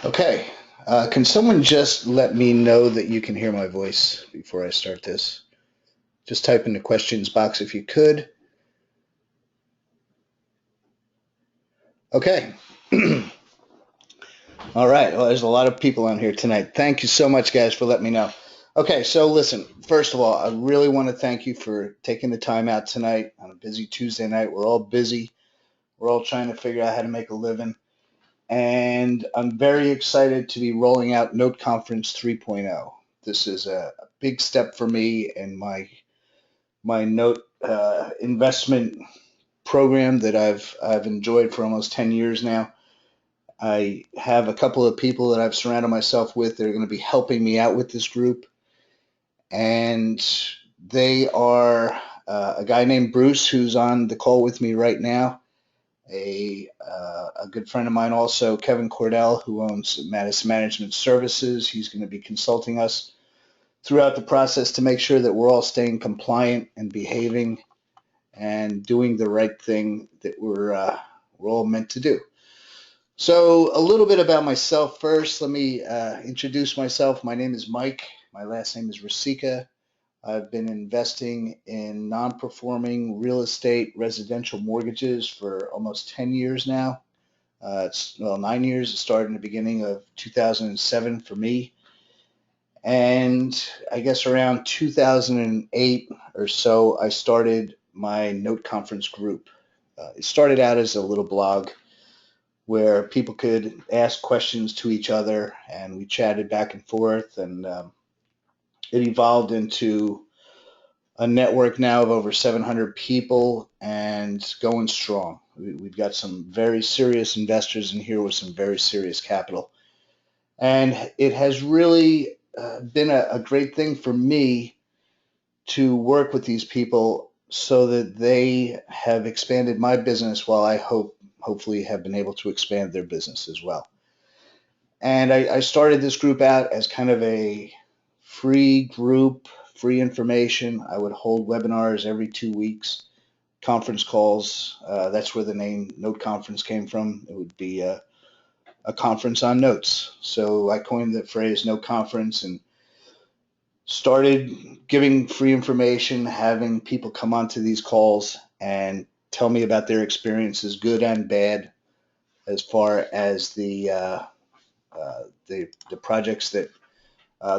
Okay. Can someone just let me know that you can hear my voice before I start this? Just type in the questions box if you could. Okay. All right. Well, there's a lot of people on here tonight. Thank you so much, guys, for letting me know. Okay, so listen, first of all, I really want to thank you for taking the time out tonight on a busy Tuesday night. We're all busy. We're all trying to figure out how to make a living. And I'm very excited to be rolling out NoteConference 3.0. This is a big step for me in my note investment program that I've enjoyed for almost 10 years now. I have a couple of people that I've surrounded myself with that are going to be helping me out with this group, and they are a guy named Bruce who's on the call with me right now. A good friend of mine also, Kevin Cordell, who owns Madison Management Services. He's going to be consulting us throughout the process to make sure that we're all staying compliant and behaving and doing the right thing that we're all meant to do. So a little bit about myself first. Let me introduce myself. My name is Mike. My last name is Rasika. I've been investing in non-performing real estate residential mortgages for almost 10 years now. It's well, 9 years. It started in the beginning of 2007 for me. And I guess around 2008 or so, I started my NoteConference group. It started out as a little blog where people could ask questions to each other, and we chatted back and forth, and it evolved into a network now of over 700 people and going strong. We've got some very serious investors in here with some very serious capital. And it has really been a great thing for me to work with these people so that they have expanded my business while I hopefully have been able to expand their business as well. And I started this group out as kind of a free group, free information. I would hold webinars every 2 weeks, conference calls. That's where the name Note Conference came from. It would be a conference on notes. So I coined the phrase Note Conference and started giving free information, having people come onto these calls and tell me about their experiences, good and bad, as far as the projects that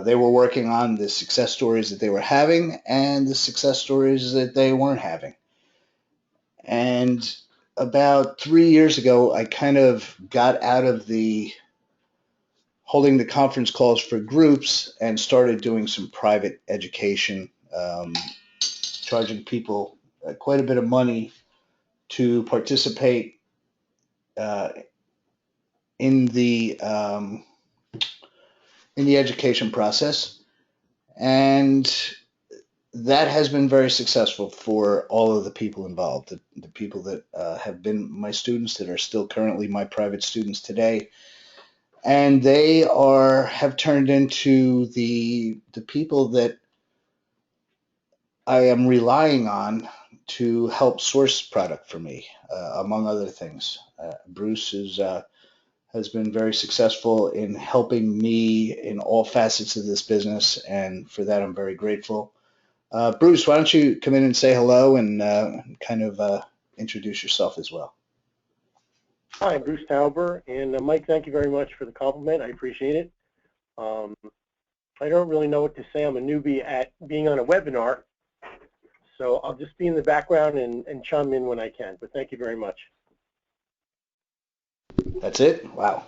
they were working on, the success stories that they were having, and the success stories that they weren't having. And about 3 years ago, I kind of got out of the holding the conference calls for groups and started doing some private education, charging people quite a bit of money to participate uh, in the um, in the education process, and that has been very successful for all of the people involved. The people that have been my students that are still currently my private students today, and they have turned into the people that I am relying on to help source product for me, among other things. Bruce has been very successful in helping me in all facets of this business, and for that I'm very grateful. Bruce, why don't you come in and say hello and kind of introduce yourself as well? Hi, I'm Bruce Tauber, and Mike, thank you very much for the compliment. I appreciate it. Um, I don't really know what to say. I'm a newbie at being on a webinar, so I'll just be in the background and chime in when I can, but thank you very much. That's it? Wow.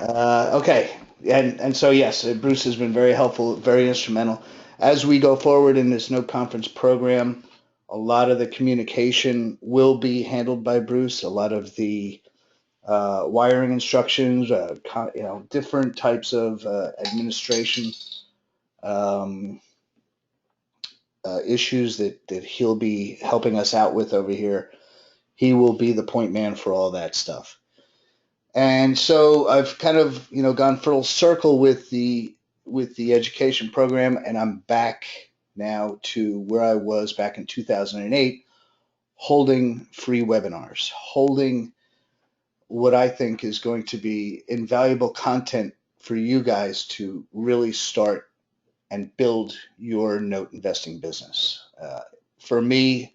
Okay, and so yes, Bruce has been very helpful, very instrumental. As we go forward in this Note Conference program, a lot of the communication will be handled by Bruce. A lot of the wiring instructions, different types of administration um, issues that he'll be helping us out with over here. He will be the point man for all that stuff. And so I've kind of, gone full circle with the education program, and I'm back now to where I was back in 2008, holding free webinars, holding what I think is going to be invaluable content for you guys to really start and build your note investing business. For me,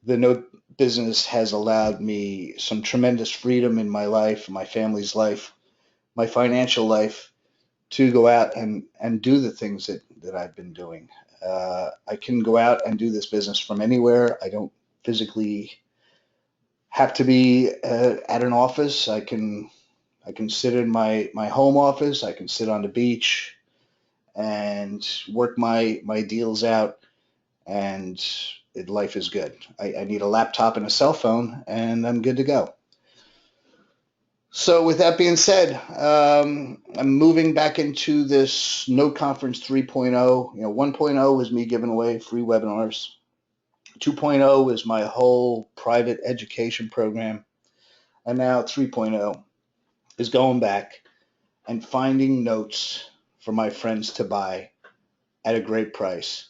the note business has allowed me some tremendous freedom in my life, my family's life, my financial life, to go out and do the things that I've been doing. I can go out and do this business from anywhere. I don't physically have to be at an office. I can sit in my home office. I can sit on the beach and work my deals out, and life is good. I need a laptop and a cell phone, and I'm good to go. So with that being said, I'm moving back into this NoteConference 3.0. 1.0 was me giving away free webinars. 2.0 is my whole private education program. And now 3.0 is going back and finding notes for my friends to buy at a great price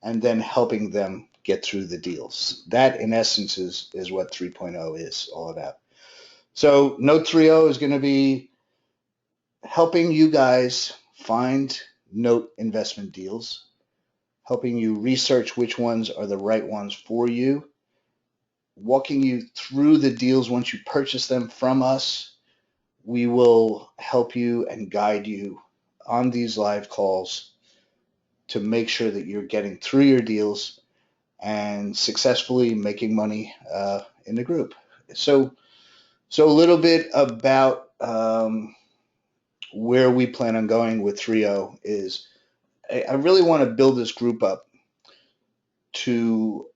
and then helping them get through the deals. That, in essence, is what 3.0 is all about. So Note 3.0 is going to be helping you guys find note investment deals, helping you research which ones are the right ones for you, walking you through the deals once you purchase them from us. We will help you and guide you on these live calls to make sure that you're getting through your deals and successfully making money in the group. So a little bit about where we plan on going with 3.0 is I really want to build this group up to,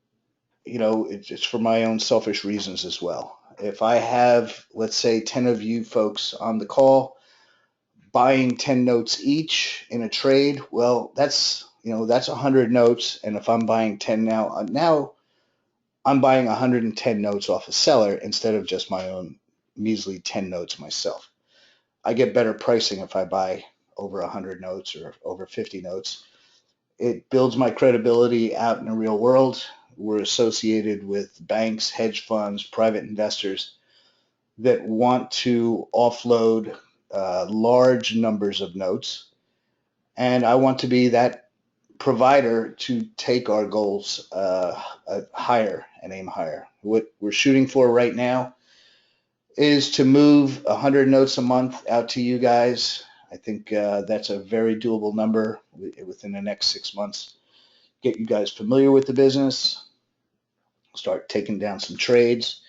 it's for my own selfish reasons as well. If I have, let's say, 10 of you folks on the call buying 10 notes each in a trade, well, that's 100 notes. And if I'm buying 10 now I'm buying 110 notes off a seller instead of just my own measly 10 notes myself. I get better pricing if I buy over 100 notes or over 50 notes. It builds my credibility out in the real world. We're associated with banks, hedge funds, private investors that want to offload large numbers of notes. And I want to be that provider to take our goals higher and aim higher. What we're shooting for right now is to move 100 notes a month out to you guys. I think that's a very doable number within the next 6 months. Get you guys familiar with the business, start taking down some trades,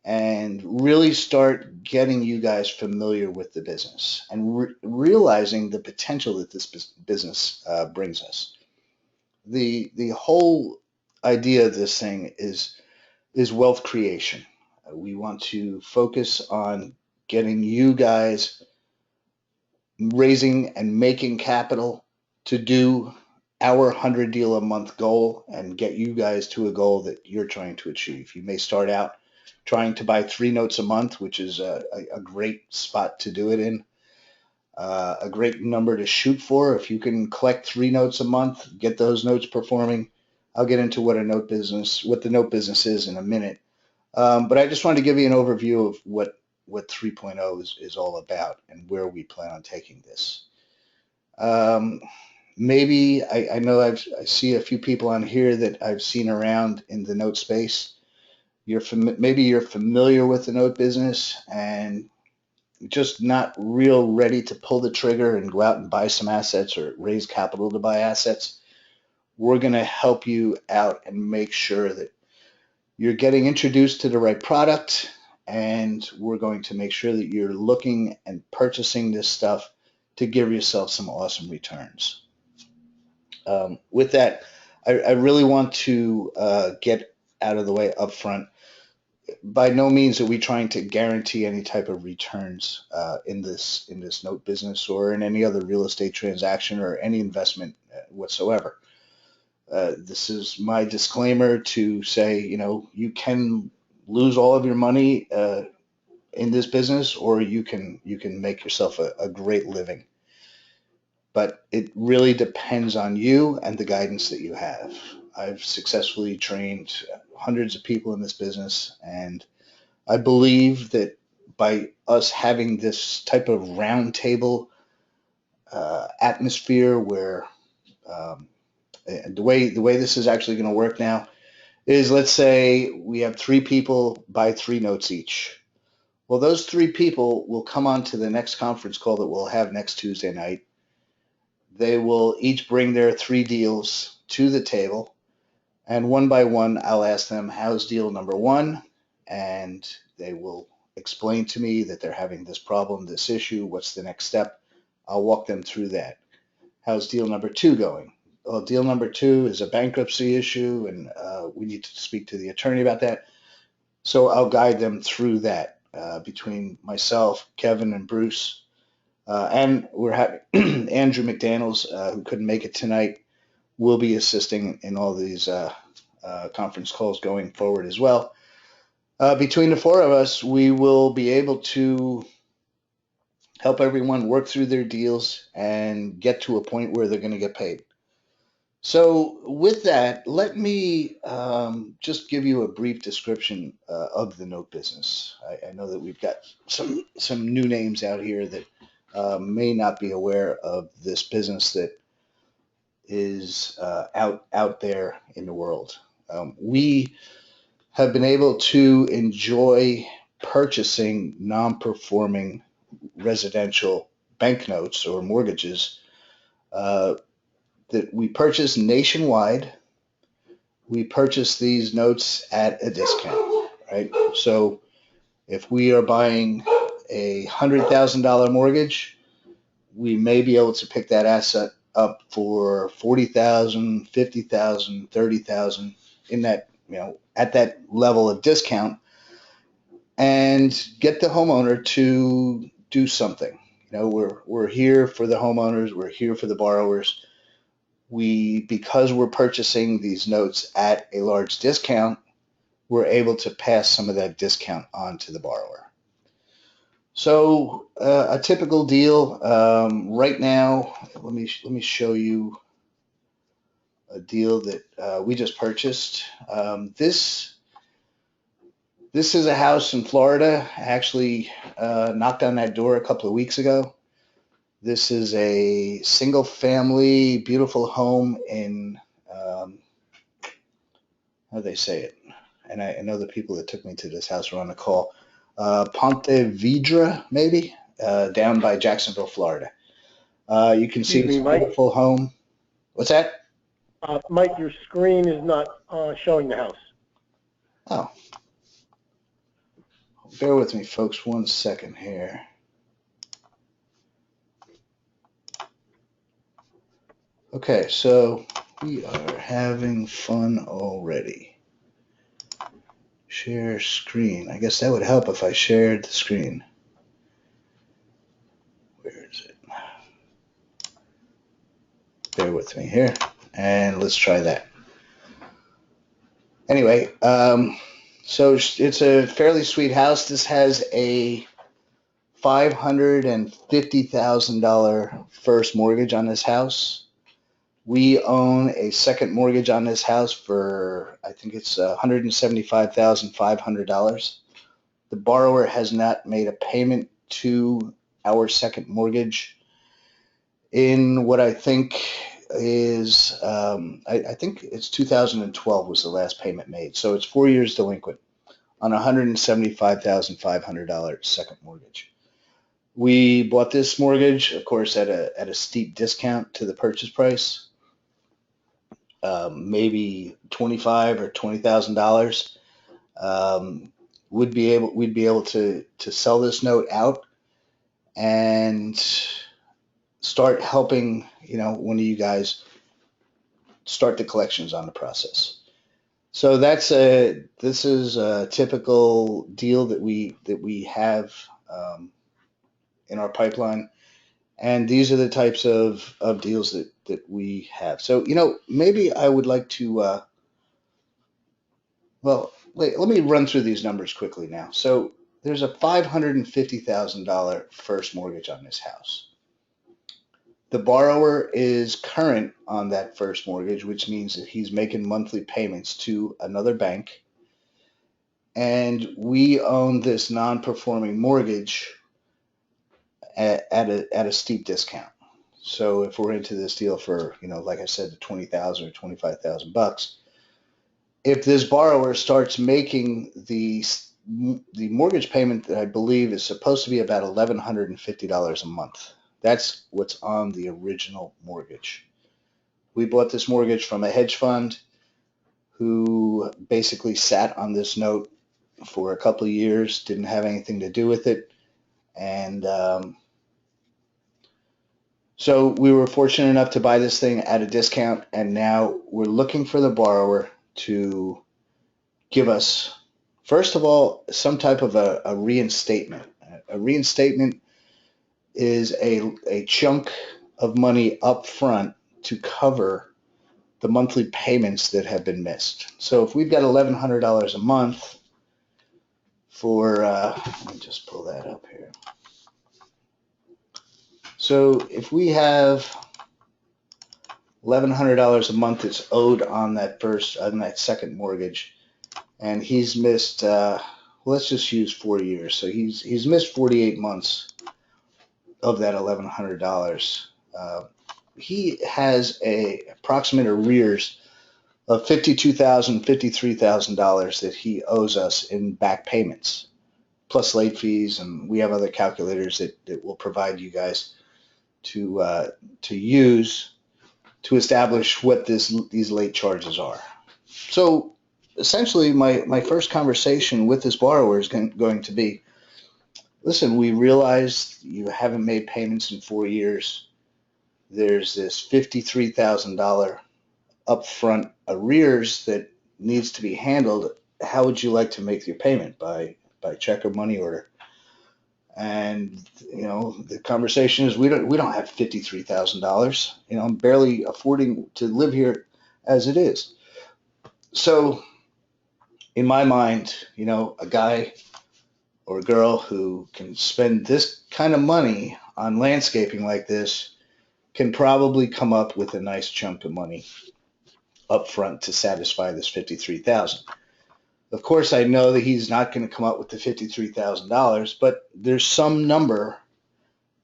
and really start getting you guys familiar with the business and realizing the potential that this business brings us. The whole idea of this thing is wealth creation. We want to focus on getting you guys raising and making capital to do our 100 deal a month goal and get you guys to a goal that you're trying to achieve. You may start out trying to buy 3 notes a month, which is a great spot to do it in, a great number to shoot for. If you can collect 3 notes a month, get those notes performing. I'll get into what the note business is in a minute. But I just wanted to give you an overview of what 3.0 is all about and where we plan on taking this. Maybe I know I see a few people on here that I've seen around in the note space. Maybe you're familiar with the note business and just not real ready to pull the trigger and go out and buy some assets or raise capital to buy assets. We're going to help you out and make sure that you're getting introduced to the right product, and we're going to make sure that you're looking and purchasing this stuff to give yourself some awesome returns. With that, I really want to get out of the way up front. By no means are we trying to guarantee any type of returns in this note business or in any other real estate transaction or any investment whatsoever. This is my disclaimer to say, you can lose all of your money in this business, or you can make yourself a great living. But it really depends on you and the guidance that you have. I've successfully trained hundreds of people in this business, and I believe that by us having this type of round table atmosphere where um, the way this is actually going to work now is, let's say we have three people buy three notes each. Well, those three people will come on to the next conference call that we'll have next Tuesday night. They will each bring their three deals to the table, and one by one, I'll ask them, how's deal number one? And they will explain to me that they're having this problem, this issue, what's the next step. I'll walk them through that. How's deal number two going? Well, deal number two is a bankruptcy issue, and we need to speak to the attorney about that. So I'll guide them through that between myself, Kevin, and Bruce. And we're having Andrew McDaniels, who couldn't make it tonight, will be assisting in all these conference calls going forward as well. Between the four of us, we will be able to help everyone work through their deals and get to a point where they're going to get paid. So with that, let me just give you a brief description of the note business. I know that we've got some new names out here that may not be aware of this business that is out there in the world. We have been able to enjoy purchasing non-performing residential banknotes or mortgages that we purchase nationwide. We purchase these notes at a discount, right? So if we are buying a $100,000 mortgage, we may be able to pick that asset up for 40,000, 50,000, 30,000 in that, at that level of discount, and get the homeowner to do something. We're here for the homeowners, we're here for the borrowers. Because we're purchasing these notes at a large discount, we're able to pass some of that discount on to the borrower. So a typical deal right now. Let me show you a deal that we just purchased. This is a house in Florida. I actually knocked on that door a couple of weeks ago. This is a single family, beautiful home in, how do they say it? And I know the people that took me to this house were on the call. Ponte Vedra, maybe, down by Jacksonville, Florida. You can see it's a beautiful home. What's that? Mike, your screen is not showing the house. Oh. Bear with me, folks, 1 second here. Okay, so we are having fun already. Share screen. I guess that would help if I shared the screen. Where is it? Bear with me here, and let's try that. Anyway, so it's a fairly sweet house. This has a $550,000 first mortgage on this house. We own a second mortgage on this house for, I think it's $175,500. The borrower has not made a payment to our second mortgage in what I think is, I think it's 2012 was the last payment made. So it's 4 years delinquent on a $175,500 second mortgage. We bought this mortgage, of course, at a steep discount to the purchase price, maybe $25,000 or $20,000. We'd be able to sell this note out and start helping, one of you guys start the collections on the process. So this is a typical deal that we have in our pipeline, and these are the types of deals that we have. So maybe I would like to let me run through these numbers quickly now. So there's a $550,000 first mortgage on this house. The borrower is current on that first mortgage, which means that he's making monthly payments to another bank. and we own this non-performing mortgage at a steep discount. So if we're into this deal for, like I said, the 20,000 or 25,000 bucks, if this borrower starts making the mortgage payment that I believe is supposed to be about $1,150 a month, that's what's on the original mortgage. We bought this mortgage from a hedge fund who basically sat on this note for a couple of years, didn't have anything to do with it, and so we were fortunate enough to buy this thing at a discount, and now we're looking for the borrower to give us, first of all, some type of a reinstatement. A reinstatement is a chunk of money up front to cover the monthly payments that have been missed. So if we've got $1,100 a month for, let me just pull that up here. So if we have $1,100 a month that's owed on that second mortgage, and he's missed, let's just use 4 years. So he's missed 48 months of that $1,100. He has a approximate arrears of $52,000, $53,000 that he owes us in back payments, plus late fees, and we have other calculators that will provide you guys to use to establish what these late charges are. So essentially, my first conversation with this borrower is going to be, listen, we realize you haven't made payments in 4 years. There's this $53,000 upfront arrears that needs to be handled. How would you like to make your payment? By check or money order? And the conversation is we don't have $53,000. I'm barely affording to live here as it is. So in my mind, a guy or a girl who can spend this kind of money on landscaping like this can probably come up with a nice chunk of money up front to satisfy this $53,000. Of course, I know that he's not going to come up with the $53,000, but there's some number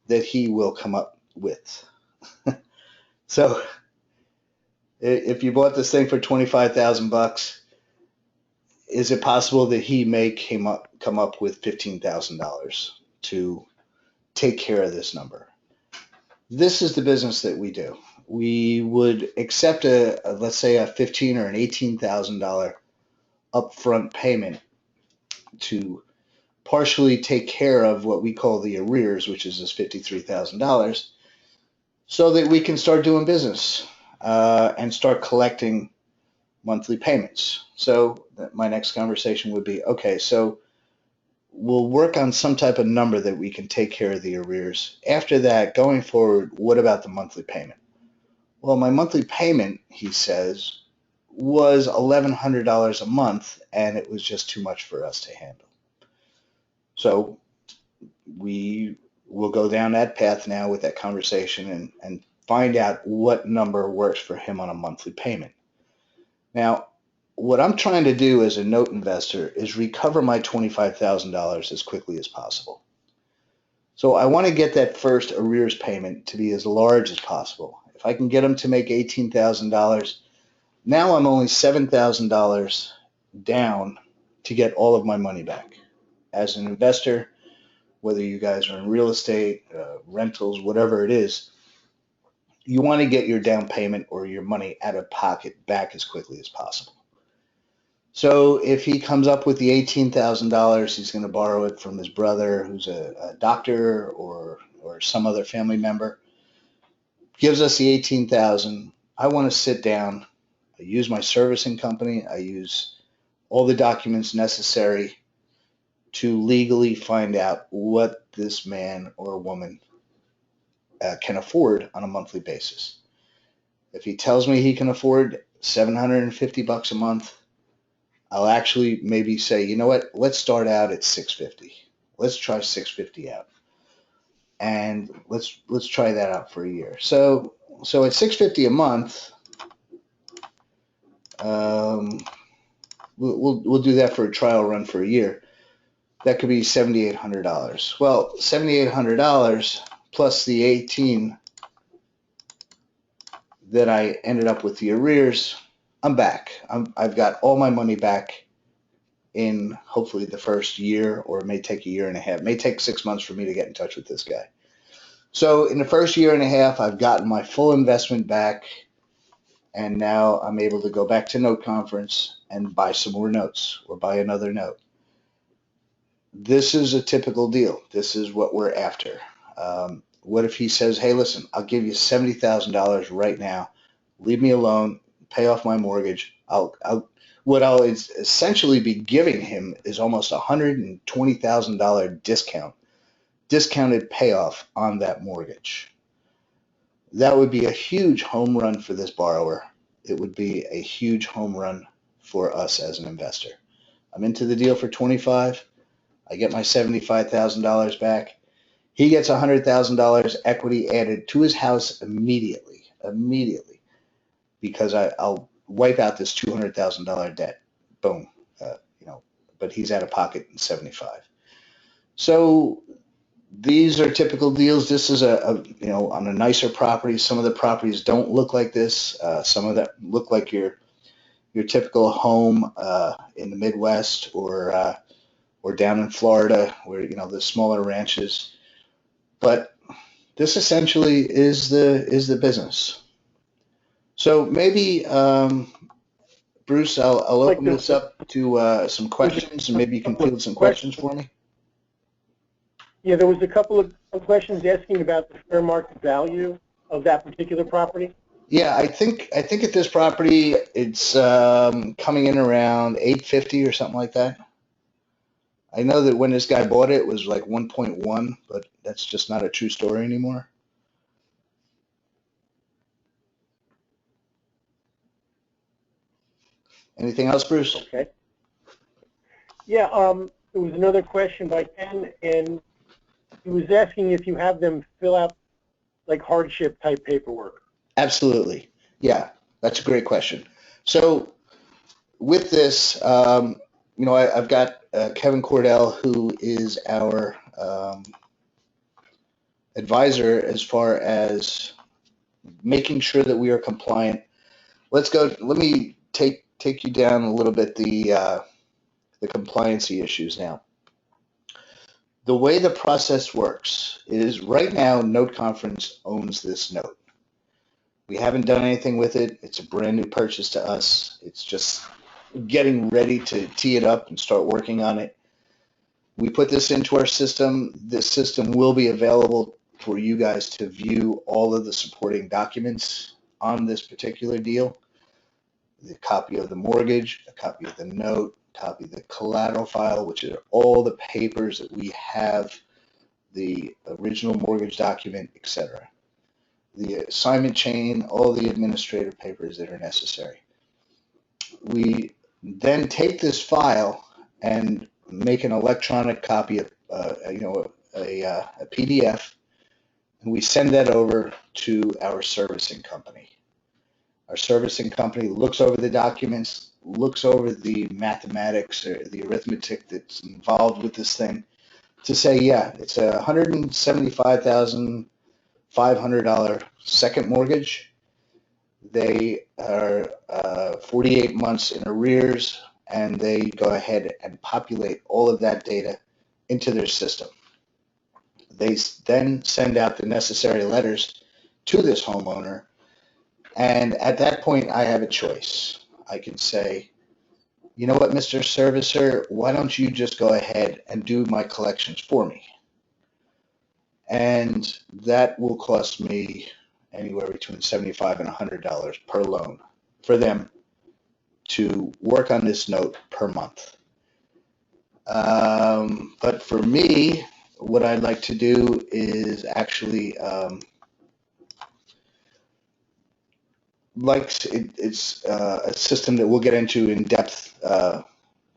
that he will come up with. So if you bought this thing for 25,000 bucks, is it possible that he may come up with $15,000 to take care of this number? This is the business that we do. We would accept let's say a $15,000 or an $18,000 upfront payment to partially take care of what we call the arrears, which is this $53,000, so that we can start doing business and start collecting monthly payments. So my next conversation would be, okay, so we'll work on some type of number that we can take care of the arrears. After that, going forward, what about the monthly payment? Well, my monthly payment, he says, was $1,100 a month, and it was just too much for us to handle. So we will go down that path now with that conversation and find out what number works for him on a monthly payment. Now, what I'm trying to do as a note investor is recover my $25,000 as quickly as possible. So I want to get that first arrears payment to be as large as possible. If I can get him to make $18,000, now I'm only $7,000 down to get all of my money back. As an investor, whether you guys are in real estate, rentals, whatever it is, you want to get your down payment or your money out of pocket back as quickly as possible. So if he comes up with the $18,000, he's going to borrow it from his brother, who's a doctor, or some other family member, gives us the $18,000. I want to sit down. I use my servicing company. I use all the documents necessary to legally find out what this man or woman can afford on a monthly basis. If he tells me he can afford $750 a month, I'll actually maybe say, you know what, let's start out at $650. Let's try $650 out. And let's try that out for a year. So at $650 a month, we'll do that for a trial run for a year. That could be $7,800. Well, $7,800 plus the 18 that I ended up with the arrears, I'm back. I've got all my money back in hopefully the first year, or it may take a year and a half. It may take 6 months for me to get in touch with this guy. So in the first year and a half, I've gotten my full investment back, and now I'm able to go back to NoteConference and buy some more notes or buy another note. This is a typical deal. This is what we're after. What if he says, hey, listen, I'll give you $70,000 right now. Leave me alone. Pay off my mortgage. What I'll essentially be giving him is almost $120,000 discounted payoff on that mortgage. That would be a huge home run for this borrower. It would be a huge home run for us as an investor. I'm into the deal for 25. I get my $75,000 back. He gets $100,000 equity added to his house immediately, because I'll wipe out this $200,000 debt. Boom, but he's out of pocket in 75. So these are typical deals. This is on a nicer property. Some of the properties don't look like this. Some of them look like your typical home in the Midwest or down in Florida, where the smaller ranches. But this essentially is the business. So maybe, Bruce, I'll open this up to some questions, and maybe you can field some questions for me. Yeah, there was a couple of questions asking about the fair market value of that particular property. Yeah, I think at this property it's coming in around $850 or something like that. I know that when this guy bought it, it was like 1.1, but that's just not a true story anymore. Anything else, Bruce? Okay. Yeah, there was another question by Ken, and he was asking if you have them fill out like hardship type paperwork. Absolutely. Yeah, that's a great question. So with this, I've got Kevin Cordell, who is our advisor as far as making sure that we are compliant. Let me take you down a little bit the compliancy issues now. The way the process works is right now NoteConference owns this note. We haven't done anything with it. It's a brand new purchase to us. It's just getting ready to tee it up and start working on it. We put this into our system. This system will be available for you guys to view all of the supporting documents on this particular deal. The copy of the mortgage, a copy of the note, a copy of the collateral file, which are all the papers that we have, the original mortgage document, etc. The assignment chain, all the administrative papers that are necessary. We then take this file and make an electronic copy of, a PDF, and we send that over to our servicing company. Our servicing company looks over the documents, looks over the mathematics or the arithmetic that's involved with this thing to say, yeah, it's a $175,500 second mortgage. They are 48 months in arrears, and they go ahead and populate all of that data into their system. They then send out the necessary letters to this homeowner, and at that point I have a choice. I can say, you know what, Mr. Servicer, why don't you just go ahead and do my collections for me? And that will cost me anywhere between $75 and $100 per loan for them to work on this note per month. But for me, what I'd like to do is actually it's a system that we'll get into in depth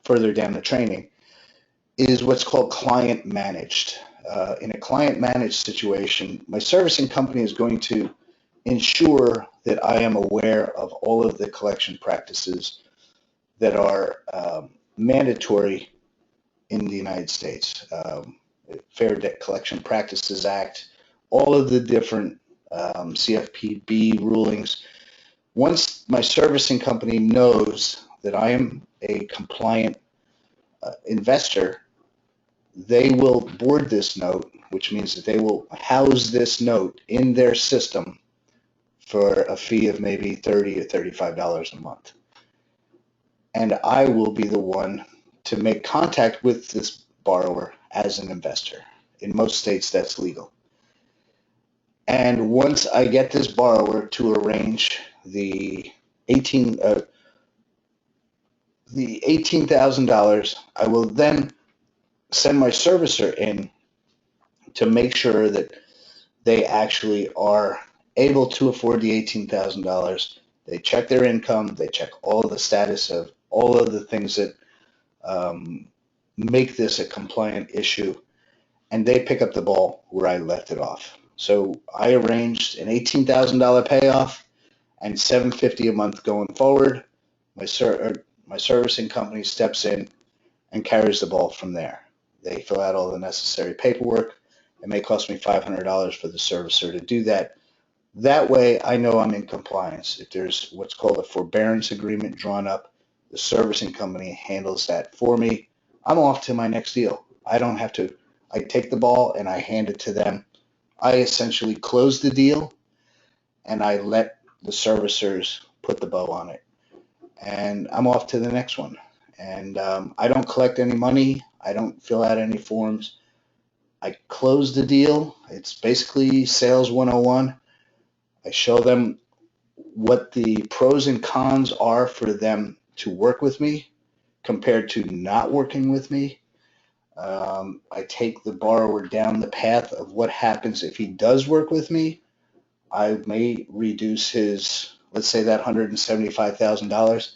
further down the training, is what's called client managed. In a client managed situation, my servicing company is going to ensure that I am aware of all of the collection practices that are mandatory in the United States. Fair Debt Collection Practices Act, all of the different CFPB rulings. Once my servicing company knows that I am a compliant investor, they will board this note, which means that they will house this note in their system for a fee of maybe $30 or $35 a month. And I will be the one to make contact with this borrower as an investor. In most states, that's legal. And once I get this borrower to arrange the $18,000, I will then send my servicer in to make sure that they actually are able to afford the $18,000. They check their income. They check all of the status of all of the things that make this a compliant issue, and they pick up the ball where I left it off. So I arranged an $18,000 payoff and $750 a month going forward. My servicing company steps in and carries the ball from there. They fill out all the necessary paperwork. It may cost me $500 for the servicer to do that. That way, I know I'm in compliance. If there's what's called a forbearance agreement drawn up, the servicing company handles that for me. I'm off to my next deal. I don't have to. I take the ball and I hand it to them. I essentially close the deal and I let the servicers put the bow on it. And I'm off to the next one. And I don't collect any money. I don't fill out any forms. I close the deal. It's basically sales 101. I show them what the pros and cons are for them to work with me compared to not working with me. I take the borrower down the path of what happens if he does work with me. I may reduce his, let's say that $175,000.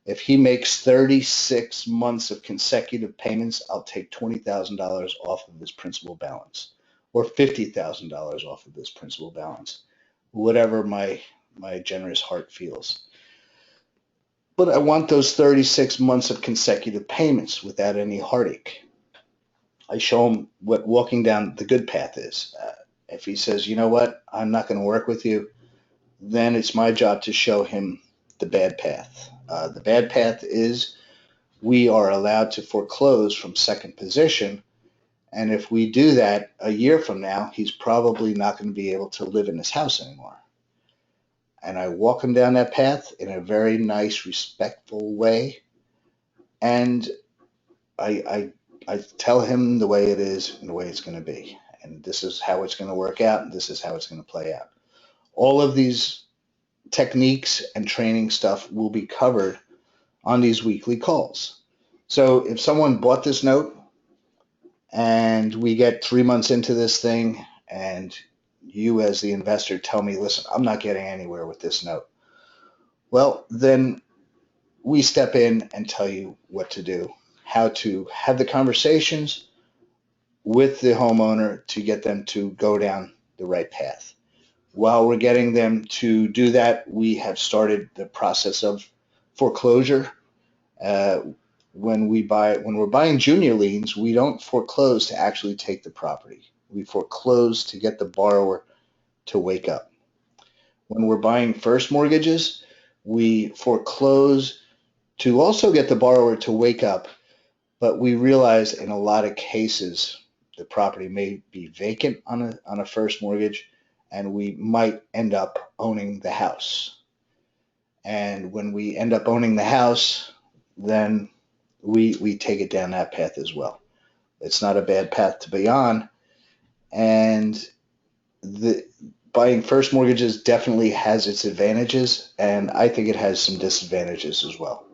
If he makes 36 months of consecutive payments, I'll take $20,000 off of his principal balance or $50,000 off of his principal balance, whatever my generous heart feels. But I want those 36 months of consecutive payments without any heartache. I show him what walking down the good path is. If he says, you know what, I'm not going to work with you, then it's my job to show him the bad path. The bad path is we are allowed to foreclose from second position. And if we do that a year from now, he's probably not going to be able to live in his house anymore. And I walk him down that path in a very nice, respectful way. And I tell him the way it is and the way it's going to be. And this is how it's going to work out, and this is how it's going to play out. All of these techniques and training stuff will be covered on these weekly calls. So if someone bought this note and we get 3 months into this thing and you as the investor tell me, listen, I'm not getting anywhere with this note. Well, then we step in and tell you what to do, how to have the conversations with the homeowner to get them to go down the right path. While we're getting them to do that, we have started the process of foreclosure. When we're buying junior liens, we don't foreclose to actually take the property. We foreclose to get the borrower to wake up. When we're buying first mortgages, we foreclose to also get the borrower to wake up, but we realize in a lot of cases the property may be vacant on a first mortgage, and we might end up owning the house. And when we end up owning the house, then we take it down that path as well. It's not a bad path to be on. And the buying first mortgages definitely has its advantages, and I think it has some disadvantages as well.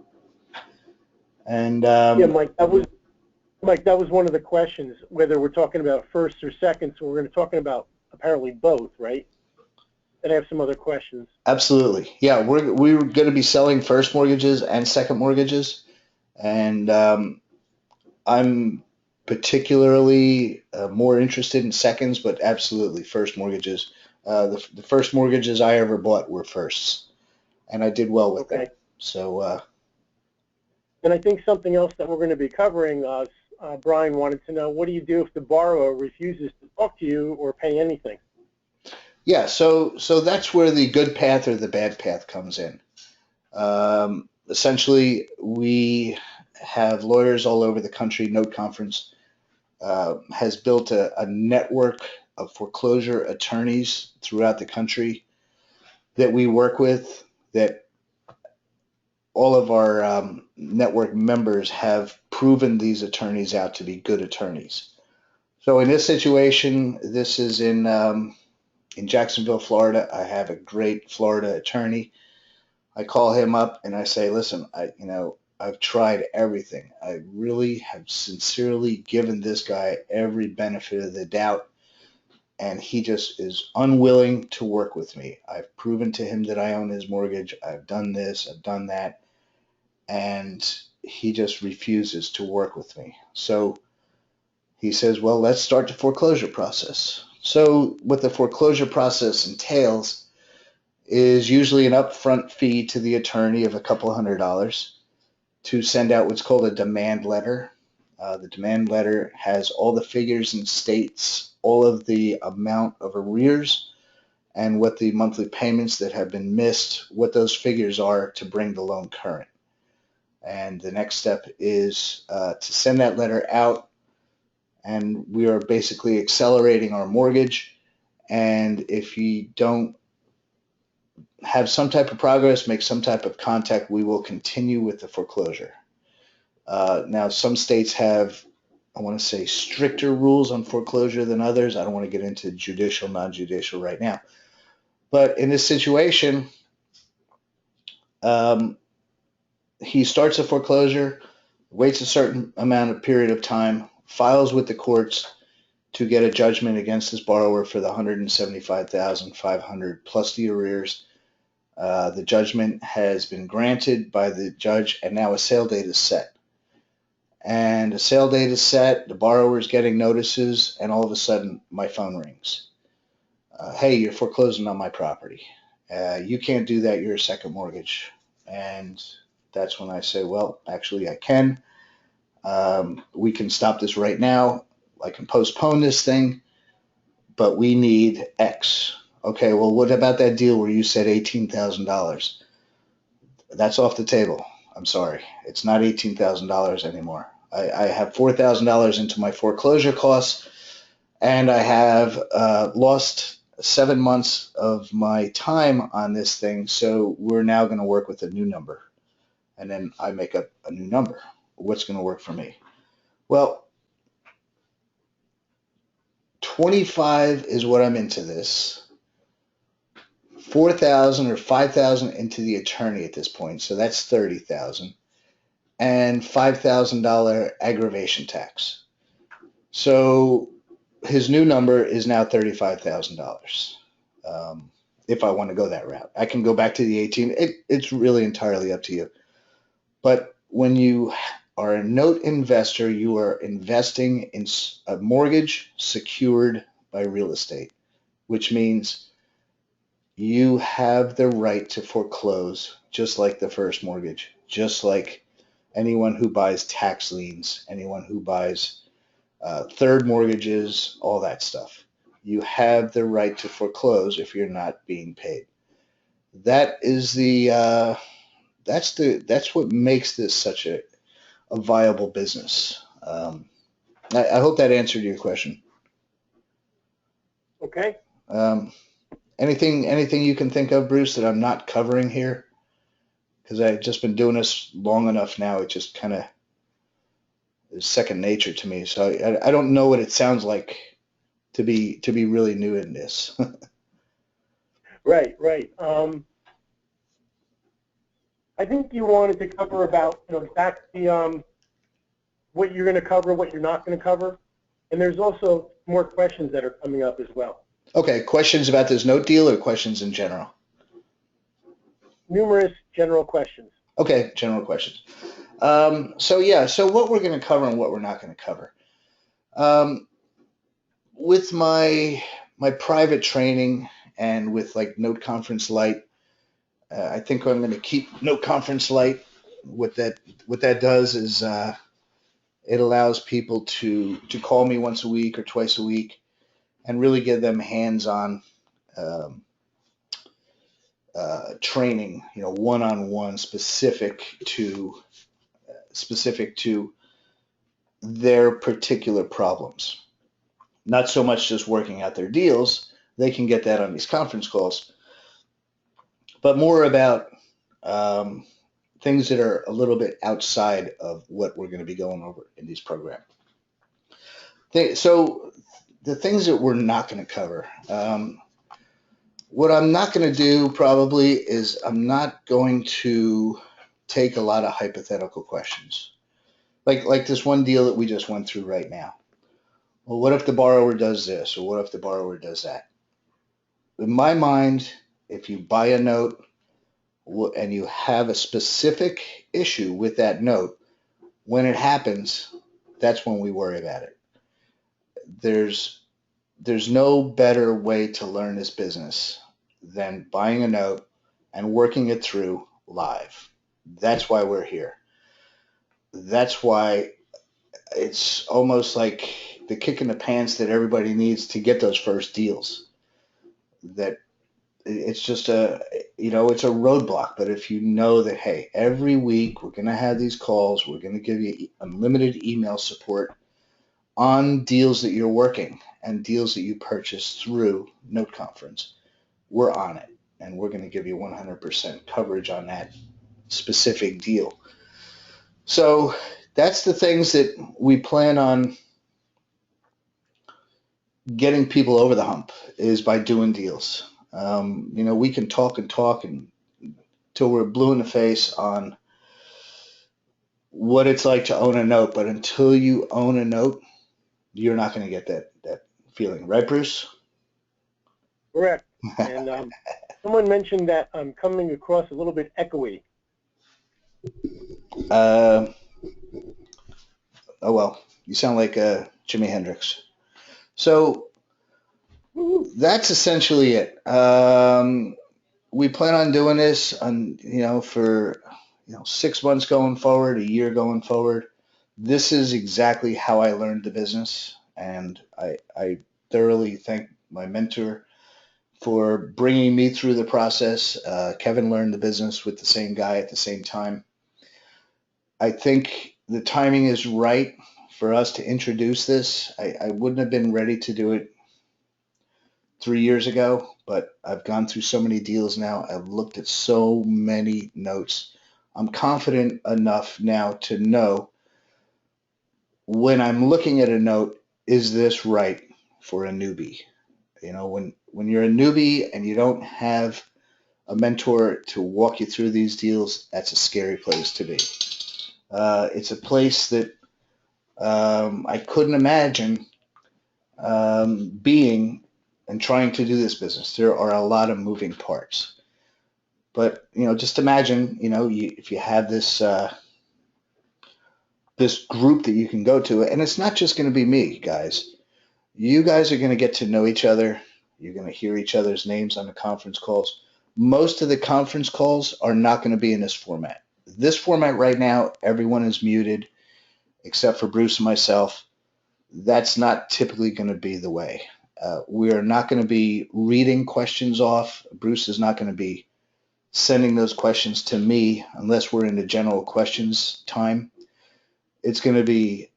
And Yeah, Mike, that was one of the questions, whether we're talking about first or second. So we're going to talking about apparently both, right? And I have some other questions. Absolutely. Yeah, we're going to be selling first mortgages and second mortgages. And I'm particularly more interested in seconds, but absolutely first mortgages. The first mortgages I ever bought were firsts, and I did well with them. So And I think something else that we're going to be covering, Brian wanted to know, what do you do if the borrower refuses to talk to you or pay anything? Yeah, so that's where the good path or the bad path comes in. Essentially, we have lawyers all over the country. NoteConference has built a network of foreclosure attorneys throughout the country that we work with, that all of our network members have proven these attorneys out to be good attorneys. So in this situation, this is in Jacksonville, Florida. I have a great Florida attorney. I call him up and I say, listen, I've tried everything. I really have sincerely given this guy every benefit of the doubt, and he just is unwilling to work with me. I've proven to him that I own his mortgage. I've done this, I've done that, and he just refuses to work with me. So he says, well, let's start the foreclosure process. So what the foreclosure process entails is usually an upfront fee to the attorney of a couple $100 to send out what's called a demand letter. The demand letter has all the figures and states all of the amount of arrears and what the monthly payments that have been missed, what those figures are to bring the loan current. And the next step is to send that letter out, and we are basically accelerating our mortgage. And if you don't have some type of progress, make some type of contact, we will continue with the foreclosure. Now, some states have, I want to say, stricter rules on foreclosure than others. I don't want to get into judicial, non-judicial right now. But in this situation, um, he starts a foreclosure, waits a certain amount of period of time, files with the courts to get a judgment against this borrower for the $175,500 plus the arrears. The judgment has been granted by the judge, and now a sale date is set. And a sale date is set, the borrower is getting notices, and all of a sudden my phone rings. Hey, you're foreclosing on my property. You can't do that, you're a second mortgage. And that's when I say, well, actually I can. We can stop this right now. I can postpone this thing, but we need X. Okay, well, what about that deal where you said $18,000? That's off the table. I'm sorry. It's not $18,000 anymore. I have $4,000 into my foreclosure costs, and I have lost 7 months of my time on this thing, so we're now going to work with a new number. And then I make up a new number. What's going to work for me? Well, 25 is what I'm into this. 4,000 or 5,000 into the attorney at this point, so that's 30,000, and $5,000 aggravation tax. So his new number is now $35,000. If I want to go that route, I can go back to the 18. It's really entirely up to you. But when you are a note investor, you are investing in a mortgage secured by real estate, which means you have the right to foreclose, just like the first mortgage, just like anyone who buys tax liens, anyone who buys third mortgages, all that stuff. You have the right to foreclose if you're not being paid. That is that's what makes this such a viable business. I hope that answered your question. Okay. Um, anything you can think of, Bruce, that I'm not covering here? Because I've just been doing this long enough now. It just kind of is second nature to me. So I don't know what it sounds like to be really new in this. Right, right. I think you wanted to cover about, exactly what you're going to cover, what you're not going to cover. And there's also more questions that are coming up as well. Okay, questions about this note deal or questions in general? Numerous general questions. Okay, general questions. So what we're going to cover and what we're not going to cover. With my private training and with like NoteConference Lite, I think I'm going to keep NoteConference Lite what that does is it allows people to call me once a week or twice a week and really give them hands-on um, training, one-on-one specific to their particular problems. Not so much just working out their deals. They can get that on these conference calls, but more about um, things that are a little bit outside of what we're going to be going over in these programs. So the things that we're not going to cover, what I'm not going to do probably is I'm not going to take a lot of hypothetical questions. Like this one deal that we just went through right now. Well, what if the borrower does this, or what if the borrower does that? In my mind, if you buy a note and you have a specific issue with that note, when it happens, that's when we worry about it. There's no better way to learn this business than buying a note and working it through live. That's why we're here. That's why it's almost like the kick in the pants that everybody needs to get those first deals. That it's just it's a roadblock. But if you know that, hey, every week we're going to have these calls, we're going to give you unlimited email support on deals that you're working and deals that you purchase through NoteConference, we're on it. And we're going to give you 100% coverage on that specific deal. So that's the things that we plan on getting people over the hump, is by doing deals. We can talk and talk until we're blue in the face on what it's like to own a note, but until you own a note, you're not going to get that feeling, right, Bruce? Correct. And someone mentioned that I'm coming across a little bit echoey. Oh well, you sound like Jimi Hendrix. So that's essentially it. We plan on doing this for 6 months going forward, a year going forward. This is exactly how I learned the business, and I thoroughly thank my mentor for bringing me through the process. Kevin learned the business with the same guy at the same time. I think the timing is right for us to introduce this. I wouldn't have been ready to do it 3 years ago, but I've gone through so many deals now. I've looked at so many notes. I'm confident enough now to know when I'm looking at a note, is this right for a newbie? When you're a newbie and you don't have a mentor to walk you through these deals, that's a scary place to be. It's a place that I couldn't imagine being and trying to do this business. There are a lot of moving parts. But, just imagine, if you have this group that you can go to, and it's not just going to be me, guys. You guys are going to get to know each other. You're going to hear each other's names on the conference calls. Most of the conference calls are not going to be in this format. This format right now, everyone is muted except for Bruce and myself. That's not typically going to be the way. We are not going to be reading questions off. Bruce is not going to be sending those questions to me unless we're in the general questions time. It's going to be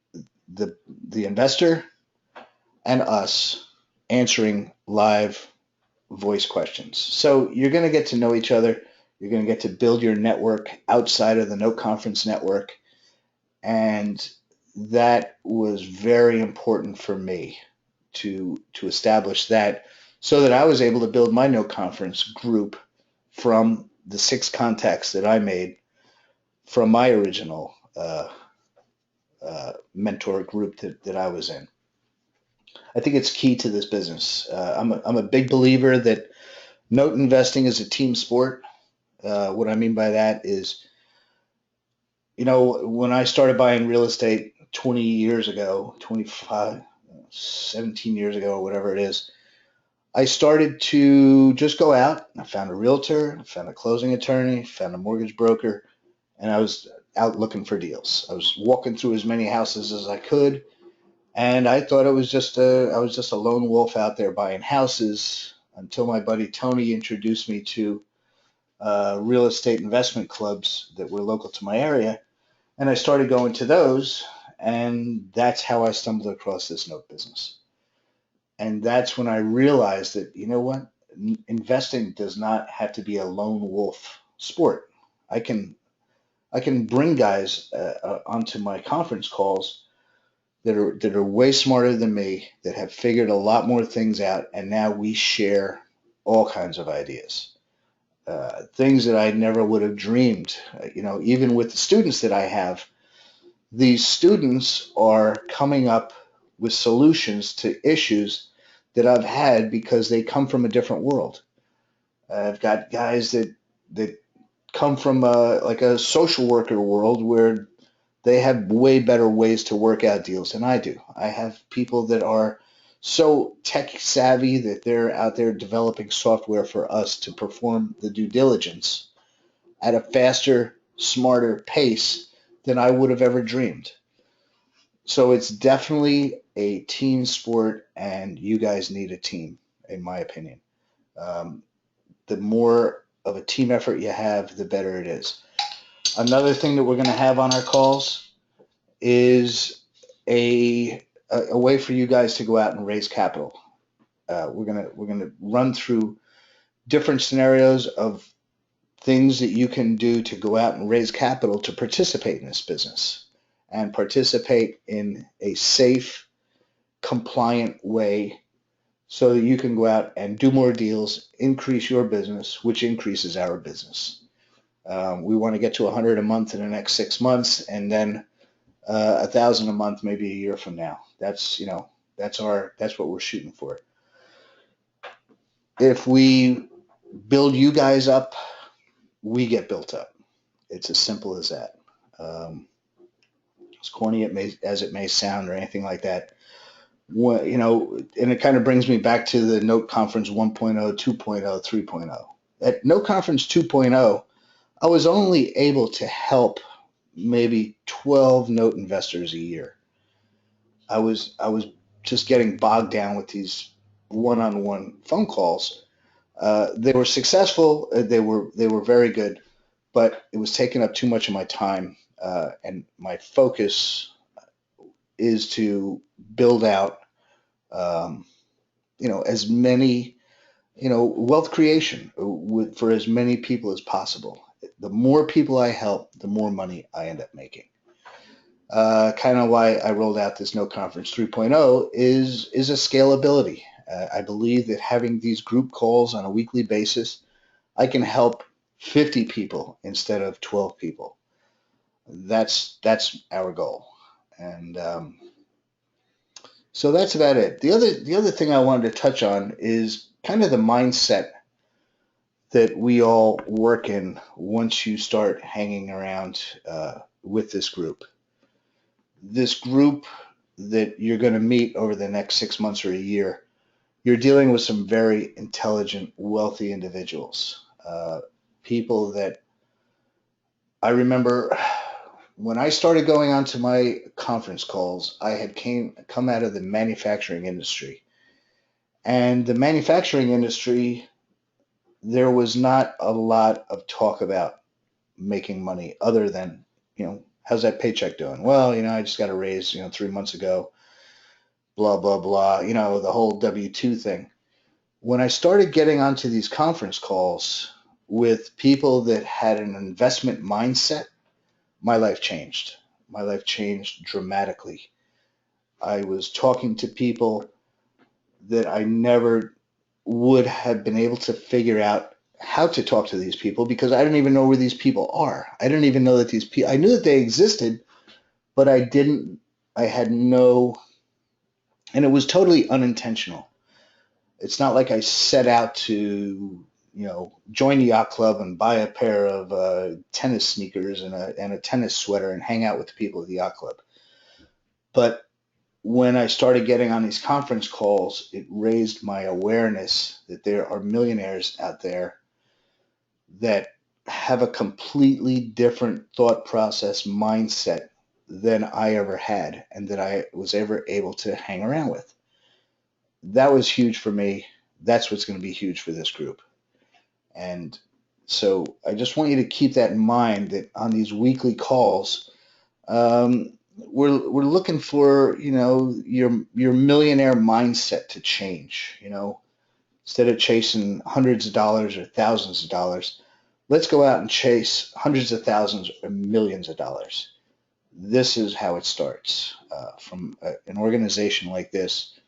the investor and us answering live voice questions. So you're going to get to know each other. You're going to get to build your network outside of the NoteConference network. And that was very important for me to establish that, so that I was able to build my NoteConference group from the 6 contacts that I made from my original mentor group that I was in. I think it's key to this business. I'm a big believer that note investing is a team sport. What I mean by that is, when I started buying real estate 20 years ago, 25, 17 years ago, or whatever it is, I started to just go out. I found a realtor, I found a closing attorney, found a mortgage broker, and I was out looking for deals. I was walking through as many houses as I could, and I thought I was just a lone wolf out there buying houses until my buddy Tony introduced me to real estate investment clubs that were local to my area, and I started going to those, and that's how I stumbled across this note business. And that's when I realized that, you know what, investing does not have to be a lone wolf sport. I can I can bring guys onto my conference calls that are way smarter than me, that have figured a lot more things out, and now we share all kinds of ideas, things that I never would have dreamed. Even with the students that I have, these students are coming up with solutions to issues that I've had because they come from a different world. I've got guys that come from like a social worker world where they have way better ways to work out deals than I do. I have people that are so tech savvy that they're out there developing software for us to perform the due diligence at a faster, smarter pace than I would have ever dreamed. So it's definitely a team sport, and you guys need a team, in my opinion. Um, the more of a team effort you have, the better it is. Another thing that we're going to have on our calls is a way for you guys to go out and raise capital. We're gonna run through different scenarios of things that you can do to go out and raise capital to participate in this business and participate in a safe, compliant way so that you can go out and do more deals, increase your business, which increases our business. We want to get to 100 a month in the next 6 months, and then 1,000 a month, maybe a year from now. That's what we're shooting for. If we build you guys up, we get built up. It's as simple as that. Um, as corny as it may sound, or anything like that. And it kind of brings me back to the NoteConference 1.0, 2.0, 3.0. At NoteConference 2.0, I was only able to help maybe 12 note investors a year. I was just getting bogged down with these one-on-one phone calls. They were successful. They were very good, but it was taking up too much of my time. And my focus is to build out, um, as many, wealth creation for as many people as possible. The more people I help, the more money I end up making. Kind of why I rolled out this NoteConference 3.0 is a scalability. I believe that having these group calls on a weekly basis, I can help 50 people instead of 12 people. That's our goal, and so that's about it. The other thing I wanted to touch on is kind of the mindset that we all work in once you start hanging around with this group. This group that you're going to meet over the next 6 months or a year, you're dealing with some very intelligent, wealthy individuals. People that I remember when I started going onto my conference calls, I had come out of the manufacturing industry. And the manufacturing industry, there was not a lot of talk about making money other than, how's that paycheck doing? Well, I just got a raise, 3 months ago, blah, blah, blah, the whole W-2 thing. When I started getting onto these conference calls with people that had an investment mindset, my life changed. My life changed dramatically. I was talking to people that I never would have been able to figure out how to talk to these people because I didn't even know where these people are. I didn't even know that these people, I knew that they existed, but I had no, and it was totally unintentional. It's not like I set out to, join the yacht club and buy a pair of tennis sneakers and a tennis sweater and hang out with the people at the yacht club. But when I started getting on these conference calls, it raised my awareness that there are millionaires out there that have a completely different thought process mindset than I ever had and that I was ever able to hang around with. That was huge for me. That's what's going to be huge for this group. And so I just want you to keep that in mind that on these weekly calls, we're looking for, your millionaire mindset to change, instead of chasing hundreds of dollars or thousands of dollars, let's go out and chase hundreds of thousands or millions of dollars. This is how it starts from an organization like this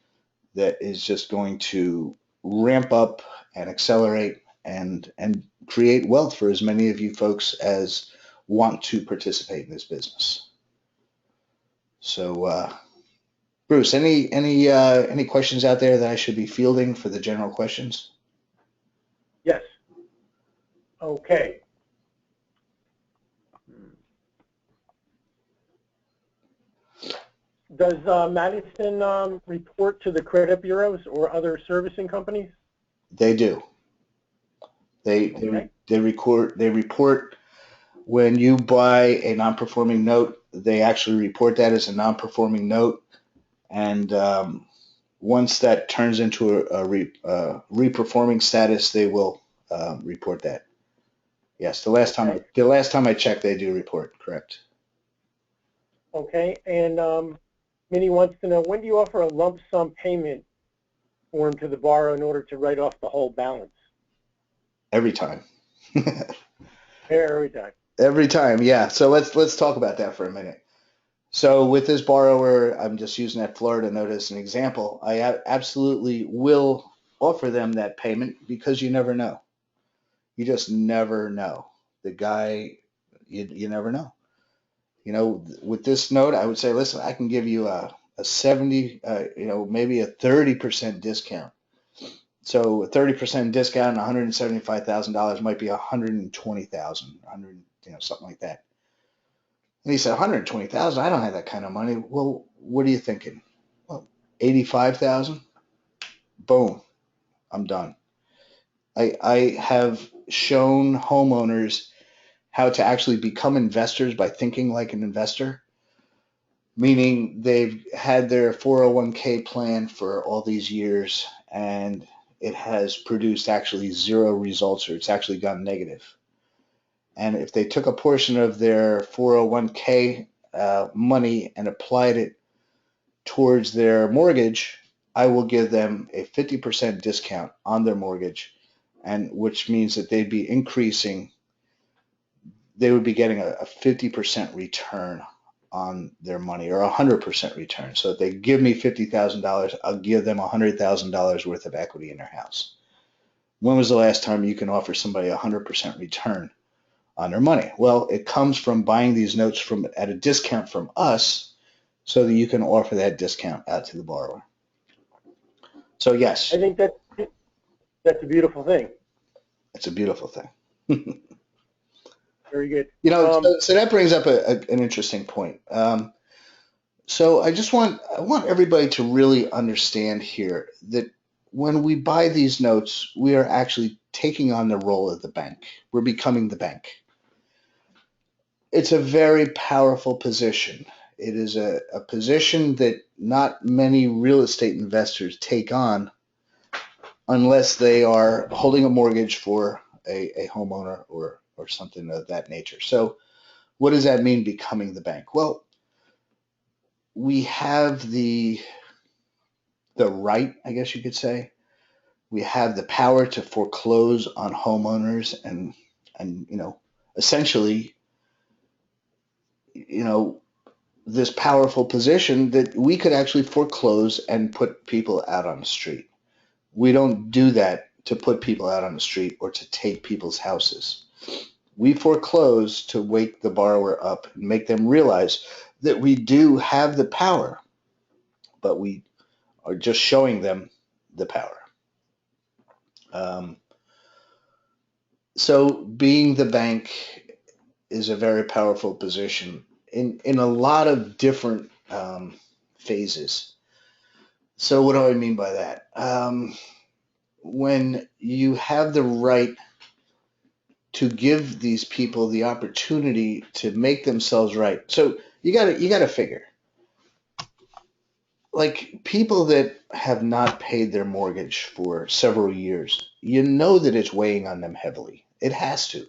that is just going to ramp up and accelerate and create wealth for as many of you folks as want to participate in this business. So, Bruce, any questions out there that I should be fielding for the general questions? Yes. Okay. Does Madison report to the credit bureaus or other servicing companies? They do. Okay. They report when you buy a non-performing note. They actually report that as a non-performing note, and once that turns into a reperforming status, they will report that. Yes, the last time I checked, they do report. Correct. Okay. And Minnie wants to know, when do you offer a lump sum payment form to the borrower in order to write off the whole balance? Every time. Every time. Every time, yeah. So let's talk about that for a minute. So with this borrower, I'm just using that Florida note as an example. I absolutely will offer them that payment because you never know. You just never know. The guy, you never know. With this note, I would say, listen, I can give you a 70, maybe a 30% discount. So a 30% discount on $175,000 might be 120,000, 100, something like that. And he said, 120,000, I don't have that kind of money. Well, what are you thinking? Well, 85,000? Boom, I'm done. I have shown homeowners how to actually become investors by thinking like an investor, meaning they've had their 401k plan for all these years and it has produced actually zero results, or it's actually gone negative. And if they took a portion of their 401k money and applied it towards their mortgage, I will give them a 50% discount on their mortgage, and which means that they would be getting a 50% return on their money, or a 100% return. So if they give me $50,000, I'll give them $100,000 worth of equity in their house. When was the last time you can offer somebody a 100% return on their money? Well, it comes from buying these notes at a discount from us, so that you can offer that discount out to the borrower. So yes, I think that's a beautiful thing. it's a beautiful thing. Very good. So that brings up an interesting point. So I want everybody to really understand here that when we buy these notes, we are actually taking on the role of the bank. We're becoming the bank. It's a very powerful position. It is a position that not many real estate investors take on unless they are holding a mortgage for a homeowner or something of that nature. So what does that mean, becoming the bank? Well, we have the right, I guess you could say. We have the power to foreclose on homeowners and essentially, you know, this powerful position that we could actually foreclose and put people out on the street. We don't do that to put people out on the street or to take people's houses. We foreclose to wake the borrower up and make them realize that we do have the power, but we are just showing them the power. Um, so being the bank is a very powerful position in a lot of different phases. So what do I mean by that? When you have the right to give these people the opportunity to make themselves right. So you gotta figure, like people that have not paid their mortgage for several years, you know that it's weighing on them heavily. It has to.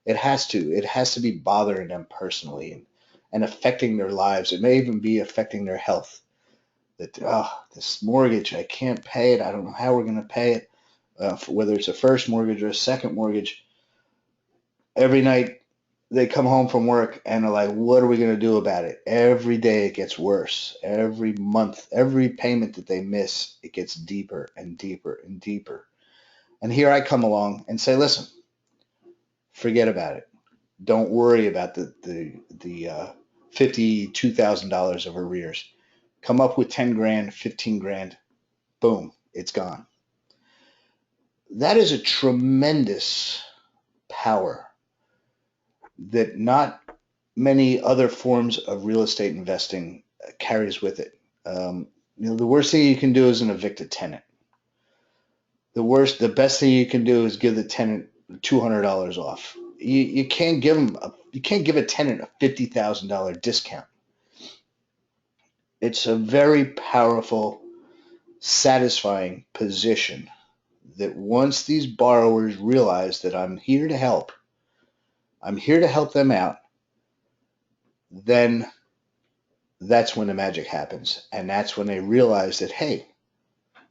It has to. It has to be bothering them personally and affecting their lives. It may even be affecting their health. That, oh, this mortgage, I can't pay it. I don't know how we're going to pay it. Whether it's a first mortgage or a second mortgage, every night they come home from work and are like, what are we going to do about it? Every day it gets worse. Every month, every payment that they miss, it gets deeper and deeper and deeper. And here I come along and say, listen, forget about it. Don't worry about the $52,000 of arrears. Come up with 10 grand, 15 grand, boom, it's gone. That is a tremendous power that not many other forms of real estate investing carries with it. The worst thing you can do is an evict a tenant. The best thing you can do is give the tenant $200 off. You can't give a tenant a $50,000 discount. It's a very powerful, satisfying position that once these borrowers realize that I'm here to help them out, then that's when the magic happens. And that's when they realize that, hey,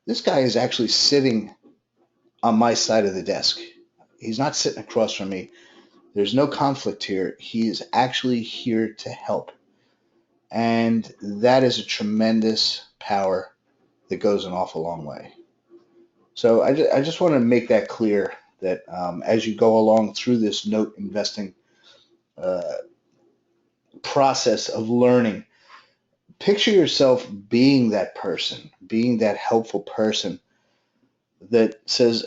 this guy is actually sitting on my side of the desk. He's not sitting across from me. There's no conflict here. He is actually here to help. And that is a tremendous power that goes an awful long way. So I just want to make that clear that as you go along through this note investing uh, process of learning, picture yourself being that person, being that helpful person that says,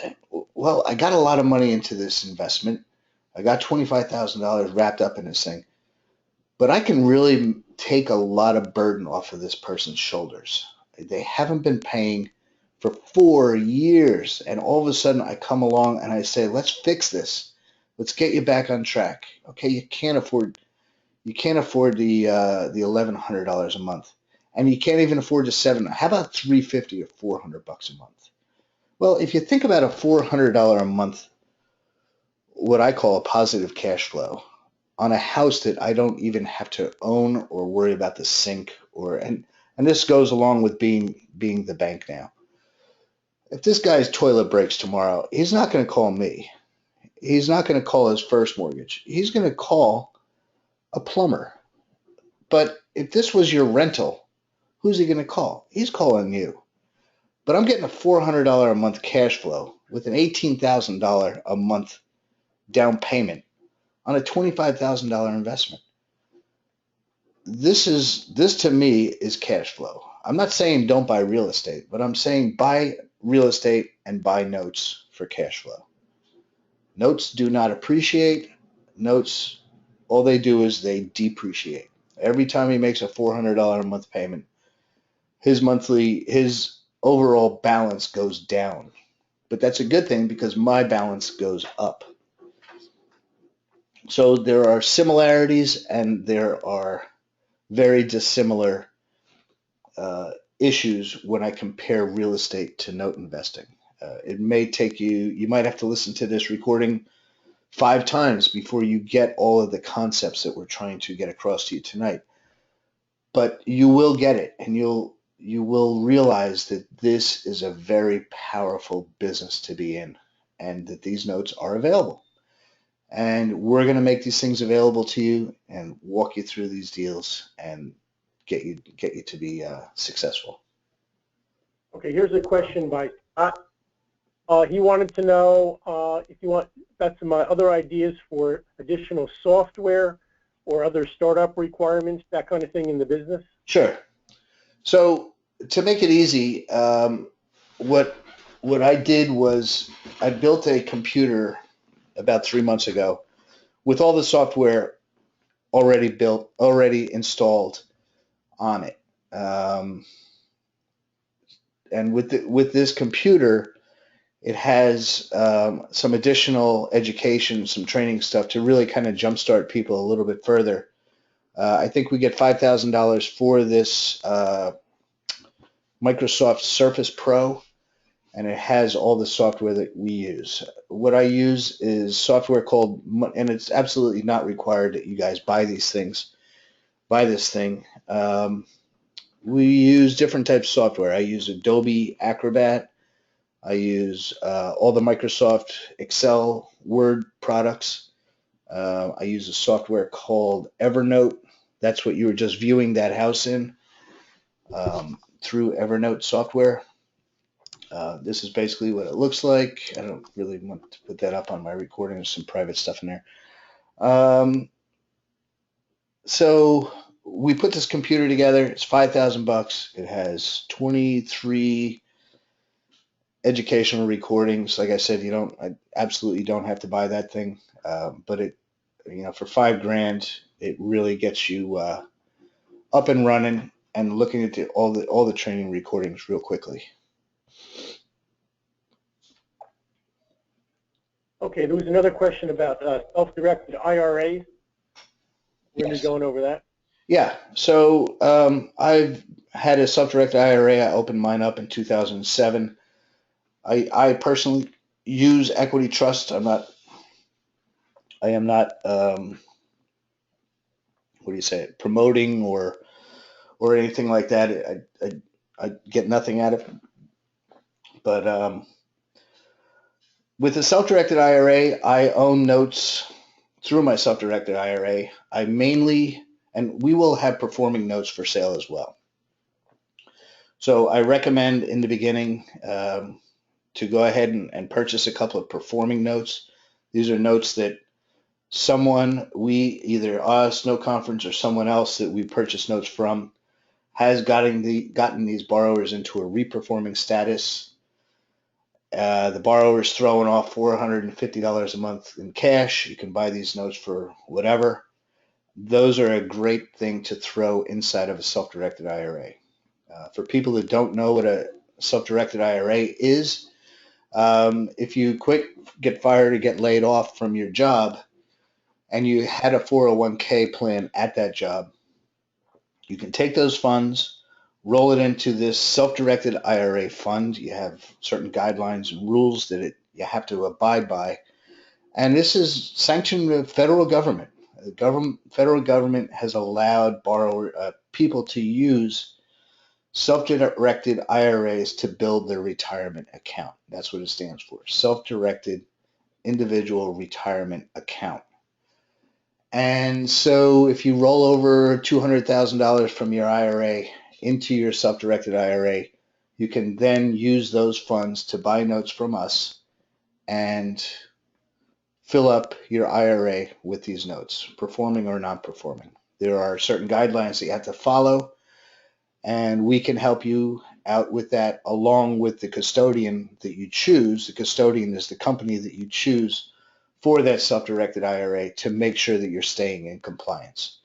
well, I got a lot of money into this investment. I got $25,000 wrapped up in this thing, but I can really take a lot of burden off of this person's shoulders. They haven't been paying for 4 years, and all of a sudden I come along and I say, let's fix this. Let's get you back on track. Okay, you can't afford the $1,100 a month, and you can't even afford the seven. How about $350 or $400 a month? Well, if you think about a $400 a month, what I call a positive cash flow on a house that I don't even have to own or worry about the sink and this goes along with being the bank now. If this guy's toilet breaks tomorrow, he's not going to call me. He's not going to call his first mortgage. He's going to call a plumber. But if this was your rental, who's he going to call? He's calling you. But I'm getting a $400 a month cash flow with an $18,000 a month down payment on a $25,000 investment. This to me is cash flow. I'm not saying don't buy real estate, but I'm saying buy real estate and buy notes for cash flow. Notes do not appreciate. Notes, all they do is they depreciate. Every time he makes a $400 a month payment, his overall balance goes down. But that's a good thing because my balance goes up. So there are similarities and there are very dissimilar issues when I compare real estate to note investing. It may take you might have to listen to this recording 5 times before you get all of the concepts that we're trying to get across to you tonight. But you will get it, and you will realize that this is a very powerful business to be in, and that these notes are available. And we're going to make these things available to you and walk you through these deals and get you to be successful. Okay, here's a question by Scott. He wanted to know if you got some other ideas for additional software or other startup requirements, that kind of thing in the business. Sure. So to make it easy, what I did was I built a computer about 3 months ago with all the software already built, already installed on it. And with this computer, it has some additional education, some training stuff to really kind of jumpstart people a little bit further. I think we get $5,000 for this Microsoft Surface Pro, and it has all the software that we use. What I use is software called, and it's absolutely not required that you guys buy these things, buy this thing. We use different types of software. I use Adobe Acrobat. I use all the Microsoft Excel, Word products. I use a software called Evernote. That's what you were just viewing that house in through Evernote software. This is basically what it looks like. I don't really want to put that up on my recording. There's some private stuff in there. So we put this computer together. It's $5,000. It has 23 educational recordings. Like I said, I absolutely don't have to buy that thing. But for $5,000, it really gets you up and running and looking at all the training recordings real quickly. Okay, there was another question about self-directed IRAs. We're going to be going over that. Yeah, so I've had a self-directed IRA. I opened mine up in 2007. I personally use equity trust. I am not what do you say, promoting or anything like that. I get nothing out of it. But with a self-directed IRA, I own notes through my self-directed IRA. And we will have performing notes for sale as well. So I recommend in the beginning to go ahead and purchase a couple of performing notes. These are notes that either us, NoteConference, or someone else that we purchase notes from, has gotten these borrowers into a reperforming status. The borrower is throwing off $450 a month in cash. You can buy these notes for whatever. Those are a great thing to throw inside of a self-directed IRA. For people that don't know what a self-directed IRA is, if you quit, get fired, or get laid off from your job, and you had a 401k plan at that job, you can take those funds, roll it into this self-directed IRA fund. You have certain guidelines and rules that you have to abide by. And this is sanctioned by the federal government. The federal government has allowed people to use self-directed IRAs to build their retirement account. That's what it stands for, self-directed individual retirement account. And so if you roll over $200,000 from your IRA into your self-directed IRA, you can then use those funds to buy notes from us and fill up your IRA with these notes, performing or non-performing. There are certain guidelines that you have to follow, and we can help you out with that along with the custodian that you choose. The custodian is the company that you choose for that self-directed IRA to make sure that you're staying in compliance.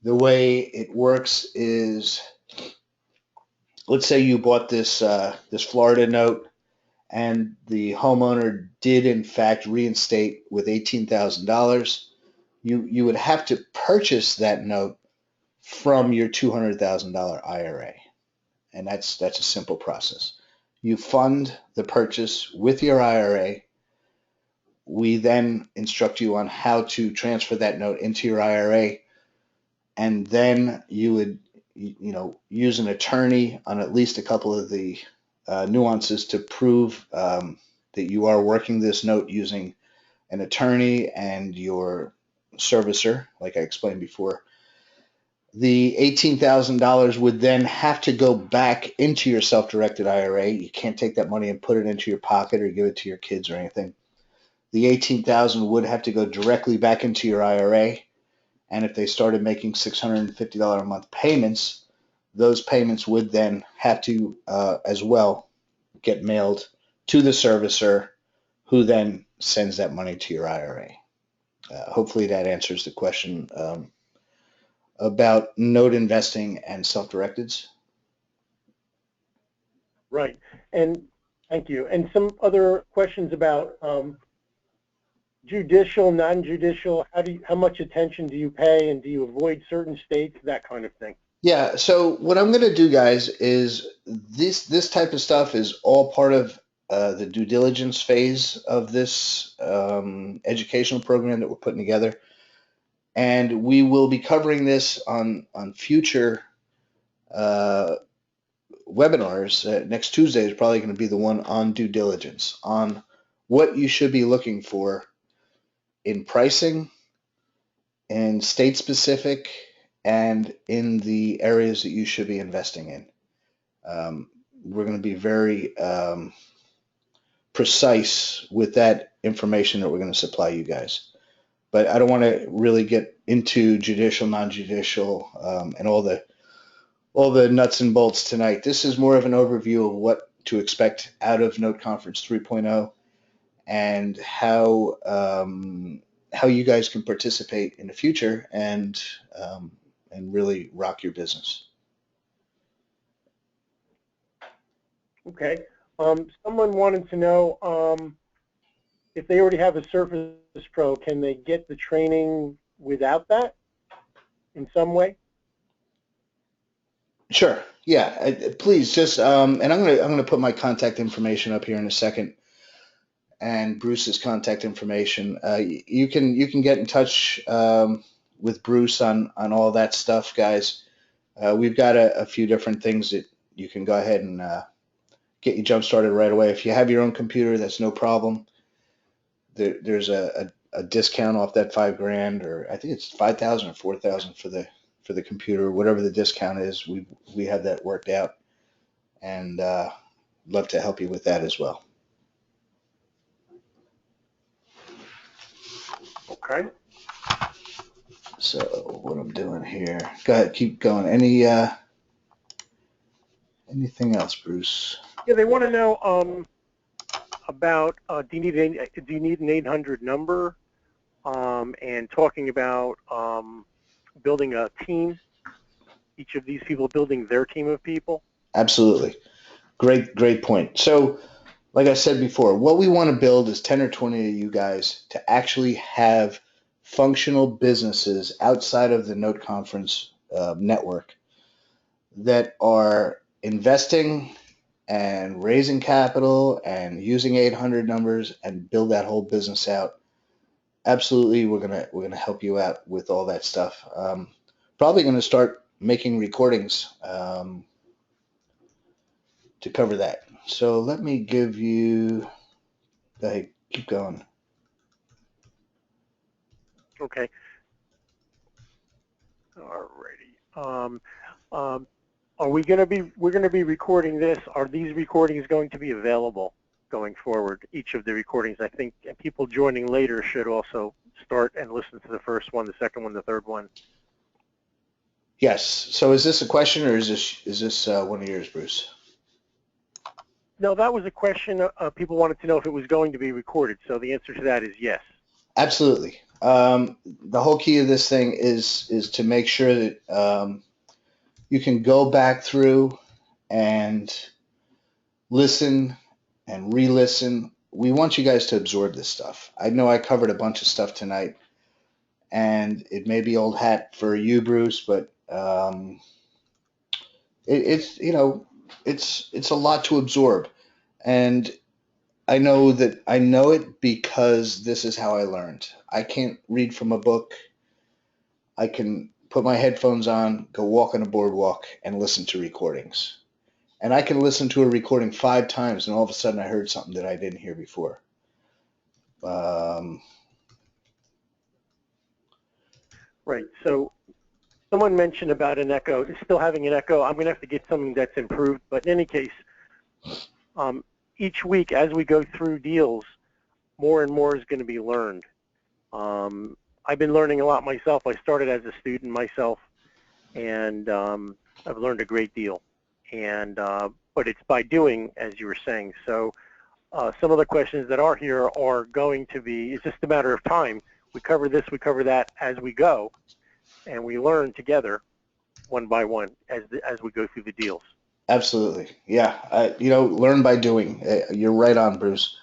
The way it works is, let's say you bought this Florida note, and the homeowner did in fact reinstate with $18,000. You would have to purchase that note from your $200,000 IRA, and that's a simple process. You fund the purchase with your IRA. We then instruct you on how to transfer that note into your IRA, and then you would use an attorney on at least a couple of the nuances to prove that you are working this note using an attorney and your servicer, like I explained before. The $18,000 would then have to go back into your self-directed IRA. You can't take that money and put it into your pocket or give it to your kids or anything. The $18,000 would have to go directly back into your IRA. And if they started making $650 a month payments, those payments would then have to as well get mailed to the servicer, who then sends that money to your IRA. Hopefully that answers the question about note investing and self-directeds. Right. And Thank you. And some other questions about judicial, non-judicial. How much attention do you pay, and do you avoid certain states? That kind of thing. Yeah, so what I'm going to do, guys, is this type of stuff is all part of the due diligence phase of this educational program that we're putting together, and we will be covering this on future uh, webinars. Next Tuesday is probably going to be the one on due diligence, on what you should be looking for in pricing and state specific and in the areas that you should be investing in. We're going to be very precise with that information that we're going to supply you guys. But I don't want to really get into judicial, non-judicial, and all the nuts and bolts tonight. This is more of an overview of what to expect out of NoteConference 3.0 and how you guys can participate in the future and really rock your business. Okay. Someone wanted to know if they already have a Surface Pro, can they get the training without that in some way? Sure. Yeah. Please just and I'm gonna put my contact information up here in a second, and Bruce's contact information. You can get in touch with Bruce on all that stuff, guys. We've got a few different things that you can go ahead and get you jump started right away. If you have your own computer, that's no problem. There's a discount off that $5,000, or I think it's 5,000 or 4,000 for the computer, whatever the discount is. We have that worked out, and love to help you with that as well. Okay. So what I'm doing here, go ahead, keep going. Anything else, Bruce? Yeah, they want to know about do you need an 800 number, and talking about building a team. Each of these people building their team of people. Absolutely. Great point. So, like I said before, what we want to build is 10 or 20 of you guys to actually have functional businesses outside of the NoteConference network that are investing and raising capital and using 800 numbers and build that whole business out. Absolutely, we're gonna help you out with all that stuff. Probably going to start making recordings to cover that. So let me give you. Go ahead, keep going. Okay. Alrighty. Are we going to be? We're going to be recording this. Are these recordings going to be available going forward? Each of the recordings, I think, people joining later should also start and listen to the first one, the second one, the third one. Yes. So is this a question, or is this one of yours, Bruce? No, that was a question. People wanted to know if it was going to be recorded. So the answer to that is yes. Absolutely. The whole key of this thing is to make sure that you can go back through and listen and re-listen. We want you guys to absorb this stuff. I know I covered a bunch of stuff tonight, and it may be old hat for you, Bruce, but it's it's a lot to absorb, and I know it because this is how I learned. I can't read from a book. I can put my headphones on, go walk on a boardwalk, and listen to recordings. And I can listen to a recording 5 times, and all of a sudden I heard something that I didn't hear before. Right. So someone mentioned about an echo. Still having an echo. I'm going to have to get something that's improved. But in any case, each week as we go through deals, more and more is going to be learned. I've been learning a lot myself. I started as a student myself, and I've learned a great deal. And but it's by doing, as you were saying. So some of the questions that are here are going to be, it's just a matter of time. We cover this, we cover that as we go, and we learn together one by one as we go through the deals. Absolutely. Yeah. Learn by doing. You're right on, Bruce.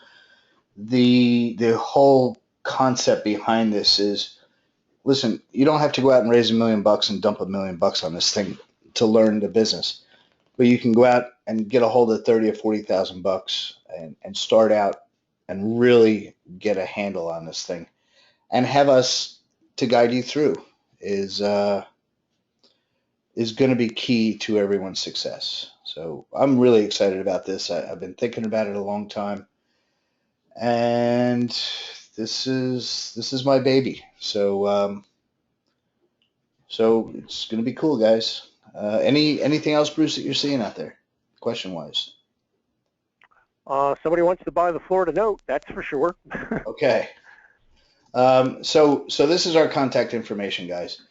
The whole concept behind this is, listen, you don't have to go out and raise $1 million and dump $1 million on this thing to learn the business, but you can go out and get a hold of 30 or 40,000 bucks and start out and really get a handle on this thing and have us to guide you through is uh, is going to be key to everyone's success. So I'm really excited about this. I've been thinking about it a long time, and this is my baby. So it's going to be cool, guys. Anything else, Bruce, that you're seeing out there, question wise? Somebody wants to buy the Florida Note, that's for sure. Okay. So this is our contact information, guys.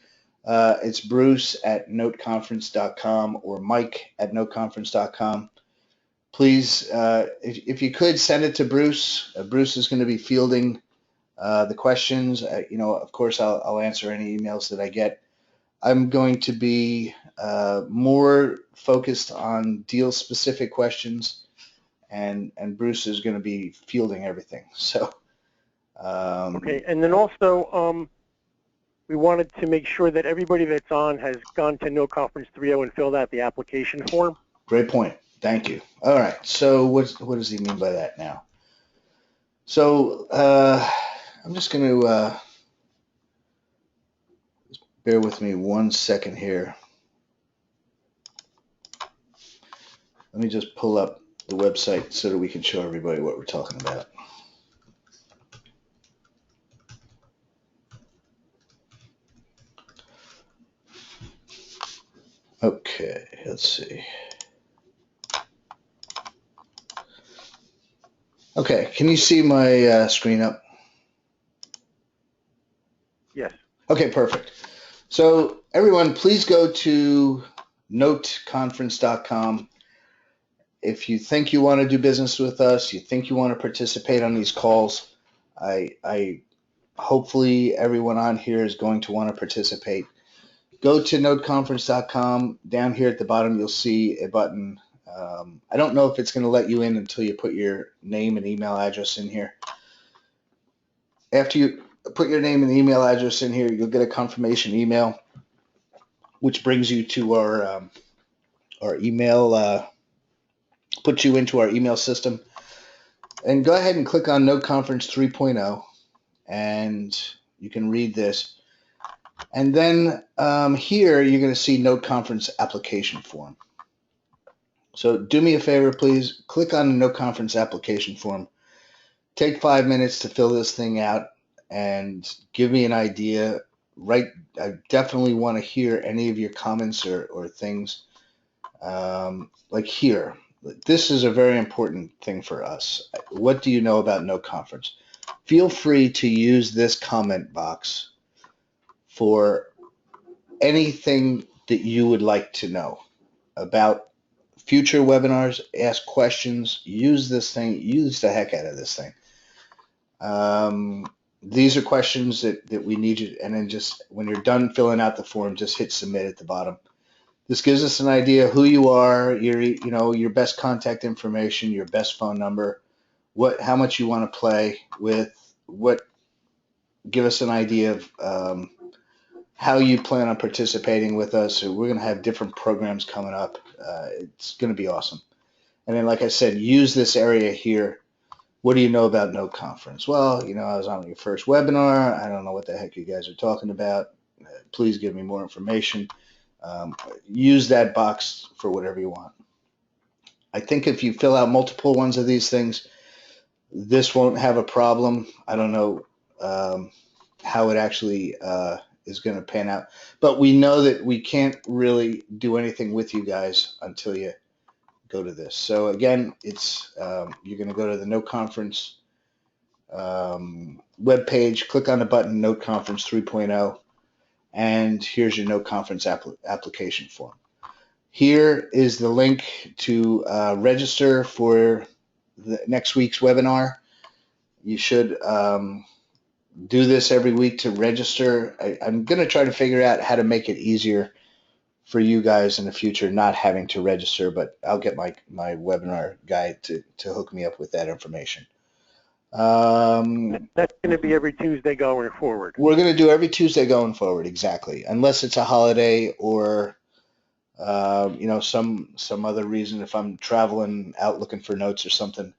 It's Bruce at NoteConference.com or Mike at NoteConference.com. Please, if you could send it to Bruce. Bruce is going to be fielding the questions. Of course, I'll answer any emails that I get. I'm going to be more focused on deal specific questions, and Bruce is going to be fielding everything. So. Okay, and then also, we wanted to make sure that everybody that's on has gone to NoteConference 3.0 and filled out the application form. Great point. Thank you. All right. So what does he mean by that now? So I'm just going to bear with me 1 second here. Let me just pull up the website so that we can show everybody what we're talking about. Okay, let's see. Okay, can you see my screen up? Yes. Okay, perfect. So everyone, please go to noteconference.com. If you think you want to do business with us, you think you want to participate on these calls, I hopefully everyone on here is going to want to participate. Go to noteconference.com. Down here at the bottom, you'll see a button. I don't know if it's going to let you in until you put your name and email address in here. After you put your name and email address in here, you'll get a confirmation email, which brings you to our email, puts you into our email system. And go ahead and click on NoteConference 3.0, and you can read this. And then here you're going to see NoteConference application form. So do me a favor, please. Click on the NoteConference application form. Take 5 minutes to fill this thing out and give me an idea. I definitely want to hear any of your comments or things like here. This is a very important thing for us. What do you know about NoteConference? Feel free to use this comment box for anything that you would like to know about future webinars. Ask questions, use this thing, use the heck out of this thing. These are questions that we need you, and then just when you're done filling out the form, just hit submit at the bottom. This gives us an idea who you are, your best contact information, your best phone number, how much you want to play with, give us an idea of how you plan on participating with us. So we're going to have different programs coming up. It's going to be awesome. And then, like I said, use this area here. What do you know about NoteConference? Well, I was on your first webinar. I don't know what the heck you guys are talking about. Please give me more information. Use that box for whatever you want. I think if you fill out multiple ones of these things, this won't have a problem. I don't know how it actually is going to pan out. But we know that we can't really do anything with you guys until you go to this. So again, it's you're going to go to the NoteConference web page, click on the button NoteConference 3.0, and here's your NoteConference application form. Here is the link to register for the next week's webinar. You should do this every week to register. I'm going to try to figure out how to make it easier for you guys in the future not having to register, but I'll get my webinar guy to hook me up with that information. That's going to be every Tuesday going forward. We're going to do every Tuesday going forward, exactly, unless it's a holiday or some other reason. If I'm traveling out looking for notes or something,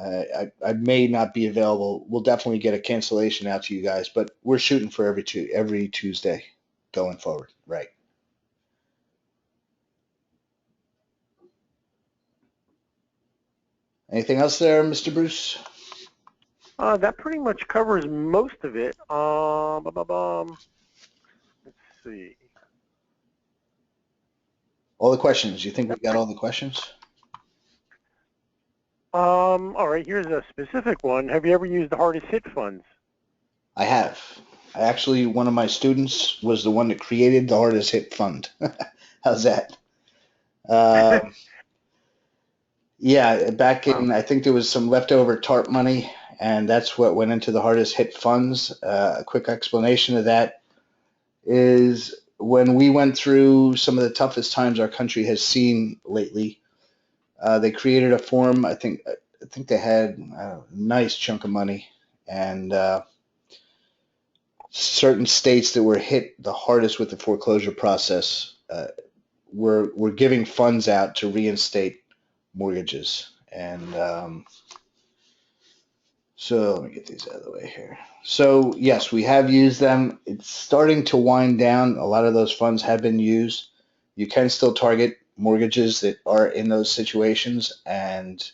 I may not be available. We'll definitely get a cancellation out to you guys, but we're shooting for every Tuesday going forward, right? Anything else there, Mr. Bruce? That pretty much covers most of it. Let's see. All the questions. You think we got all the questions? All right, here's a specific one. Have you ever used the hardest hit funds? I have. Actually, one of my students was the one that created the hardest hit fund. How's that? Yeah, back in, I think there was some leftover TARP money, and that's what went into the hardest hit funds. A quick explanation of that is when we went through some of the toughest times our country has seen lately, they created a form. I think they had a nice chunk of money, and certain states that were hit the hardest with the foreclosure process were giving funds out to reinstate mortgages. And so let me get these out of the way here. So yes, we have used them. It's starting to wind down. A lot of those funds have been used. You can still target mortgages that are in those situations and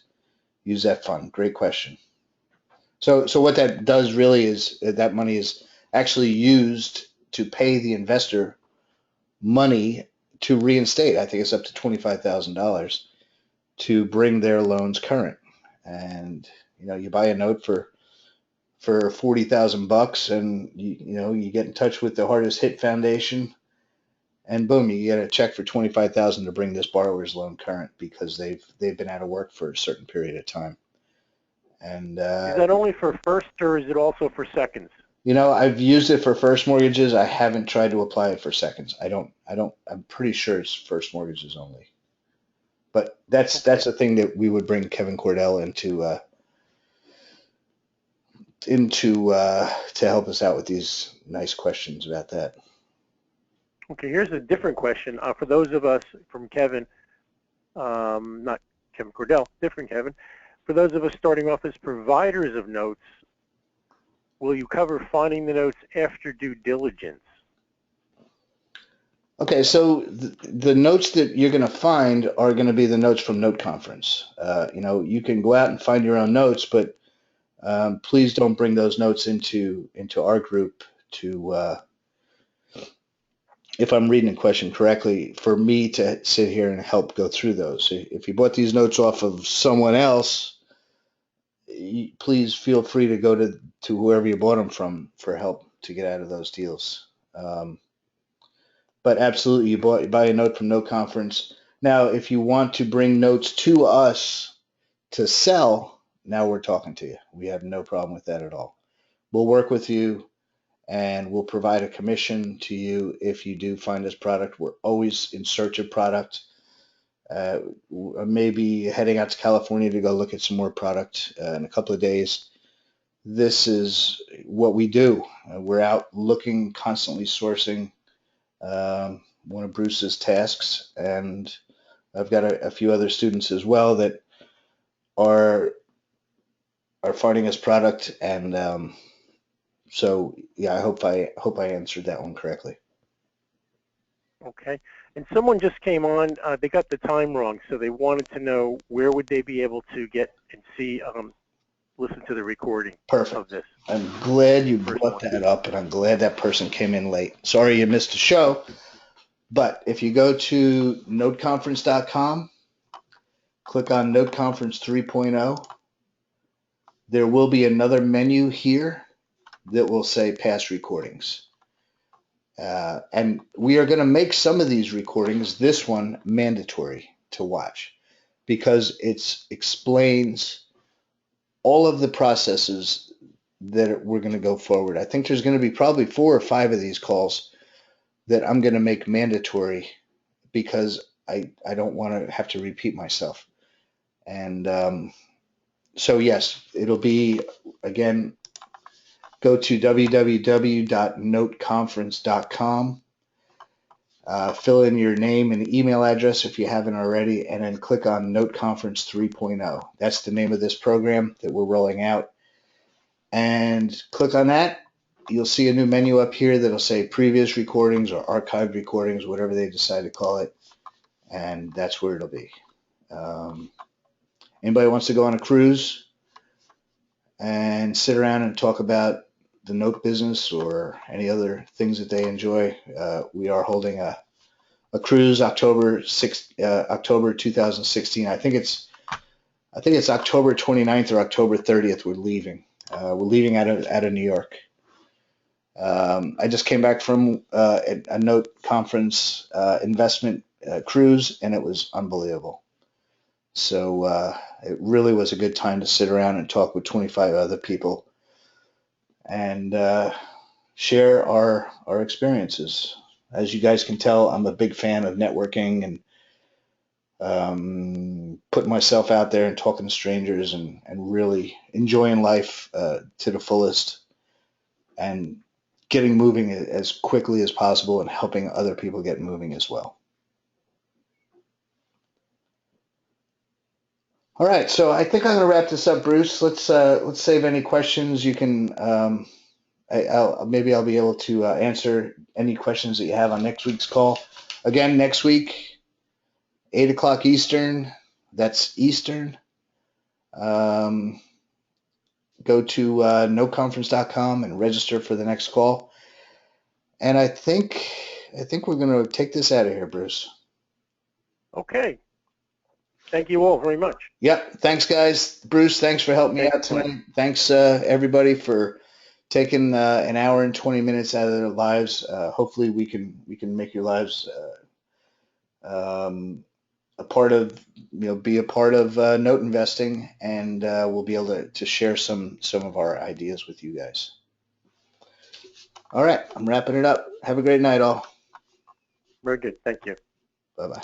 use that fund. Great question. So what that does really is that money is actually used to pay the investor money to reinstate. I think it's up to $25,000 to bring their loans current. And you buy a note for $40,000, and you get in touch with the Hardest Hit Foundation, and boom, you get a check for $25,000 to bring this borrower's loan current because they've been out of work for a certain period of time. And is that only for first, or is it also for seconds? I've used it for first mortgages. I haven't tried to apply it for seconds. I'm pretty sure it's first mortgages only. But that's a thing that we would bring Kevin Cordell to help us out with these nice questions about that. Okay, here's a different question. For those of us from Kevin, not Kevin Cordell, different Kevin. For those of us starting off as providers of notes, will you cover finding the notes after due diligence? Okay, so the notes that you're going to find are going to be the notes from NoteConference. You can go out and find your own notes, but please don't bring those notes into our group to, if I'm reading the question correctly, for me to sit here and help go through those. If you bought these notes off of someone else, please feel free to go to whoever you bought them from for help to get out of those deals. But absolutely, you buy a note from NoteConference. Now, if you want to bring notes to us to sell, now we're talking to you. We have no problem with that at all. We'll work with you, and we'll provide a commission to you if you do find this product. We're always in search of product. Maybe heading out to California to go look at some more product in a couple of days. This is what we do. We're out looking, constantly sourcing. One of Bruce's tasks, and I've got a few other students as well that are finding us product, and so yeah, I hope I answered that one correctly. Okay, and someone just came on. They got the time wrong, so they wanted to know where would they be able to get and see, listen to the recording. Perfect. Of this. I'm glad you brought that up, and I'm glad that person came in late. Sorry you missed the show, but if you go to noteconference.com, click on NoteConference 3.0, there will be another menu here that will say past recordings. And we are going to make some of these recordings, this one, mandatory to watch because it explains all of the processes that we're going to go forward. I think there's going to be probably 4 or 5 of these calls that I'm going to make mandatory because I don't want to have to repeat myself. And so yes, it'll be, again, go to www.noteconference.com. Fill in your name and email address if you haven't already, and then click on Note Conference 3.0. That's the name of this program that we're rolling out. And click on that. You'll see a new menu up here that'll say previous recordings or archived recordings, whatever they decide to call it. And that's where it'll be. Anybody wants to go on a cruise and sit around and talk about the note business or any other things that they enjoy, we are holding a cruise October 2016. I think it's October 29th or October 30th. We're leaving. We're leaving out of New York. I just came back from a Note Conference investment cruise, and it was unbelievable. So it really was a good time to sit around and talk with 25 other people and share our experiences. As you guys can tell, I'm a big fan of networking and putting myself out there and talking to strangers and really enjoying life to the fullest and getting moving as quickly as possible and helping other people get moving as well. All right, so I think I'm going to wrap this up, Bruce. Let's save any questions. You can maybe I'll be able to answer any questions that you have on next week's call. Again, next week, 8 o'clock Eastern. That's Eastern. Go to NoteConference.com and register for the next call. And I think we're going to take this out of here, Bruce. Okay. Thank you all very much. Yep. Thanks, guys. Bruce, thanks for helping me out tonight. Thanks, everybody, for taking an hour and 20 minutes out of their lives. Hopefully, we can make your lives a part of, be a part of note investing, and we'll be able to share some of our ideas with you guys. All right, I'm wrapping it up. Have a great night, all. Very good. Thank you. Bye-bye.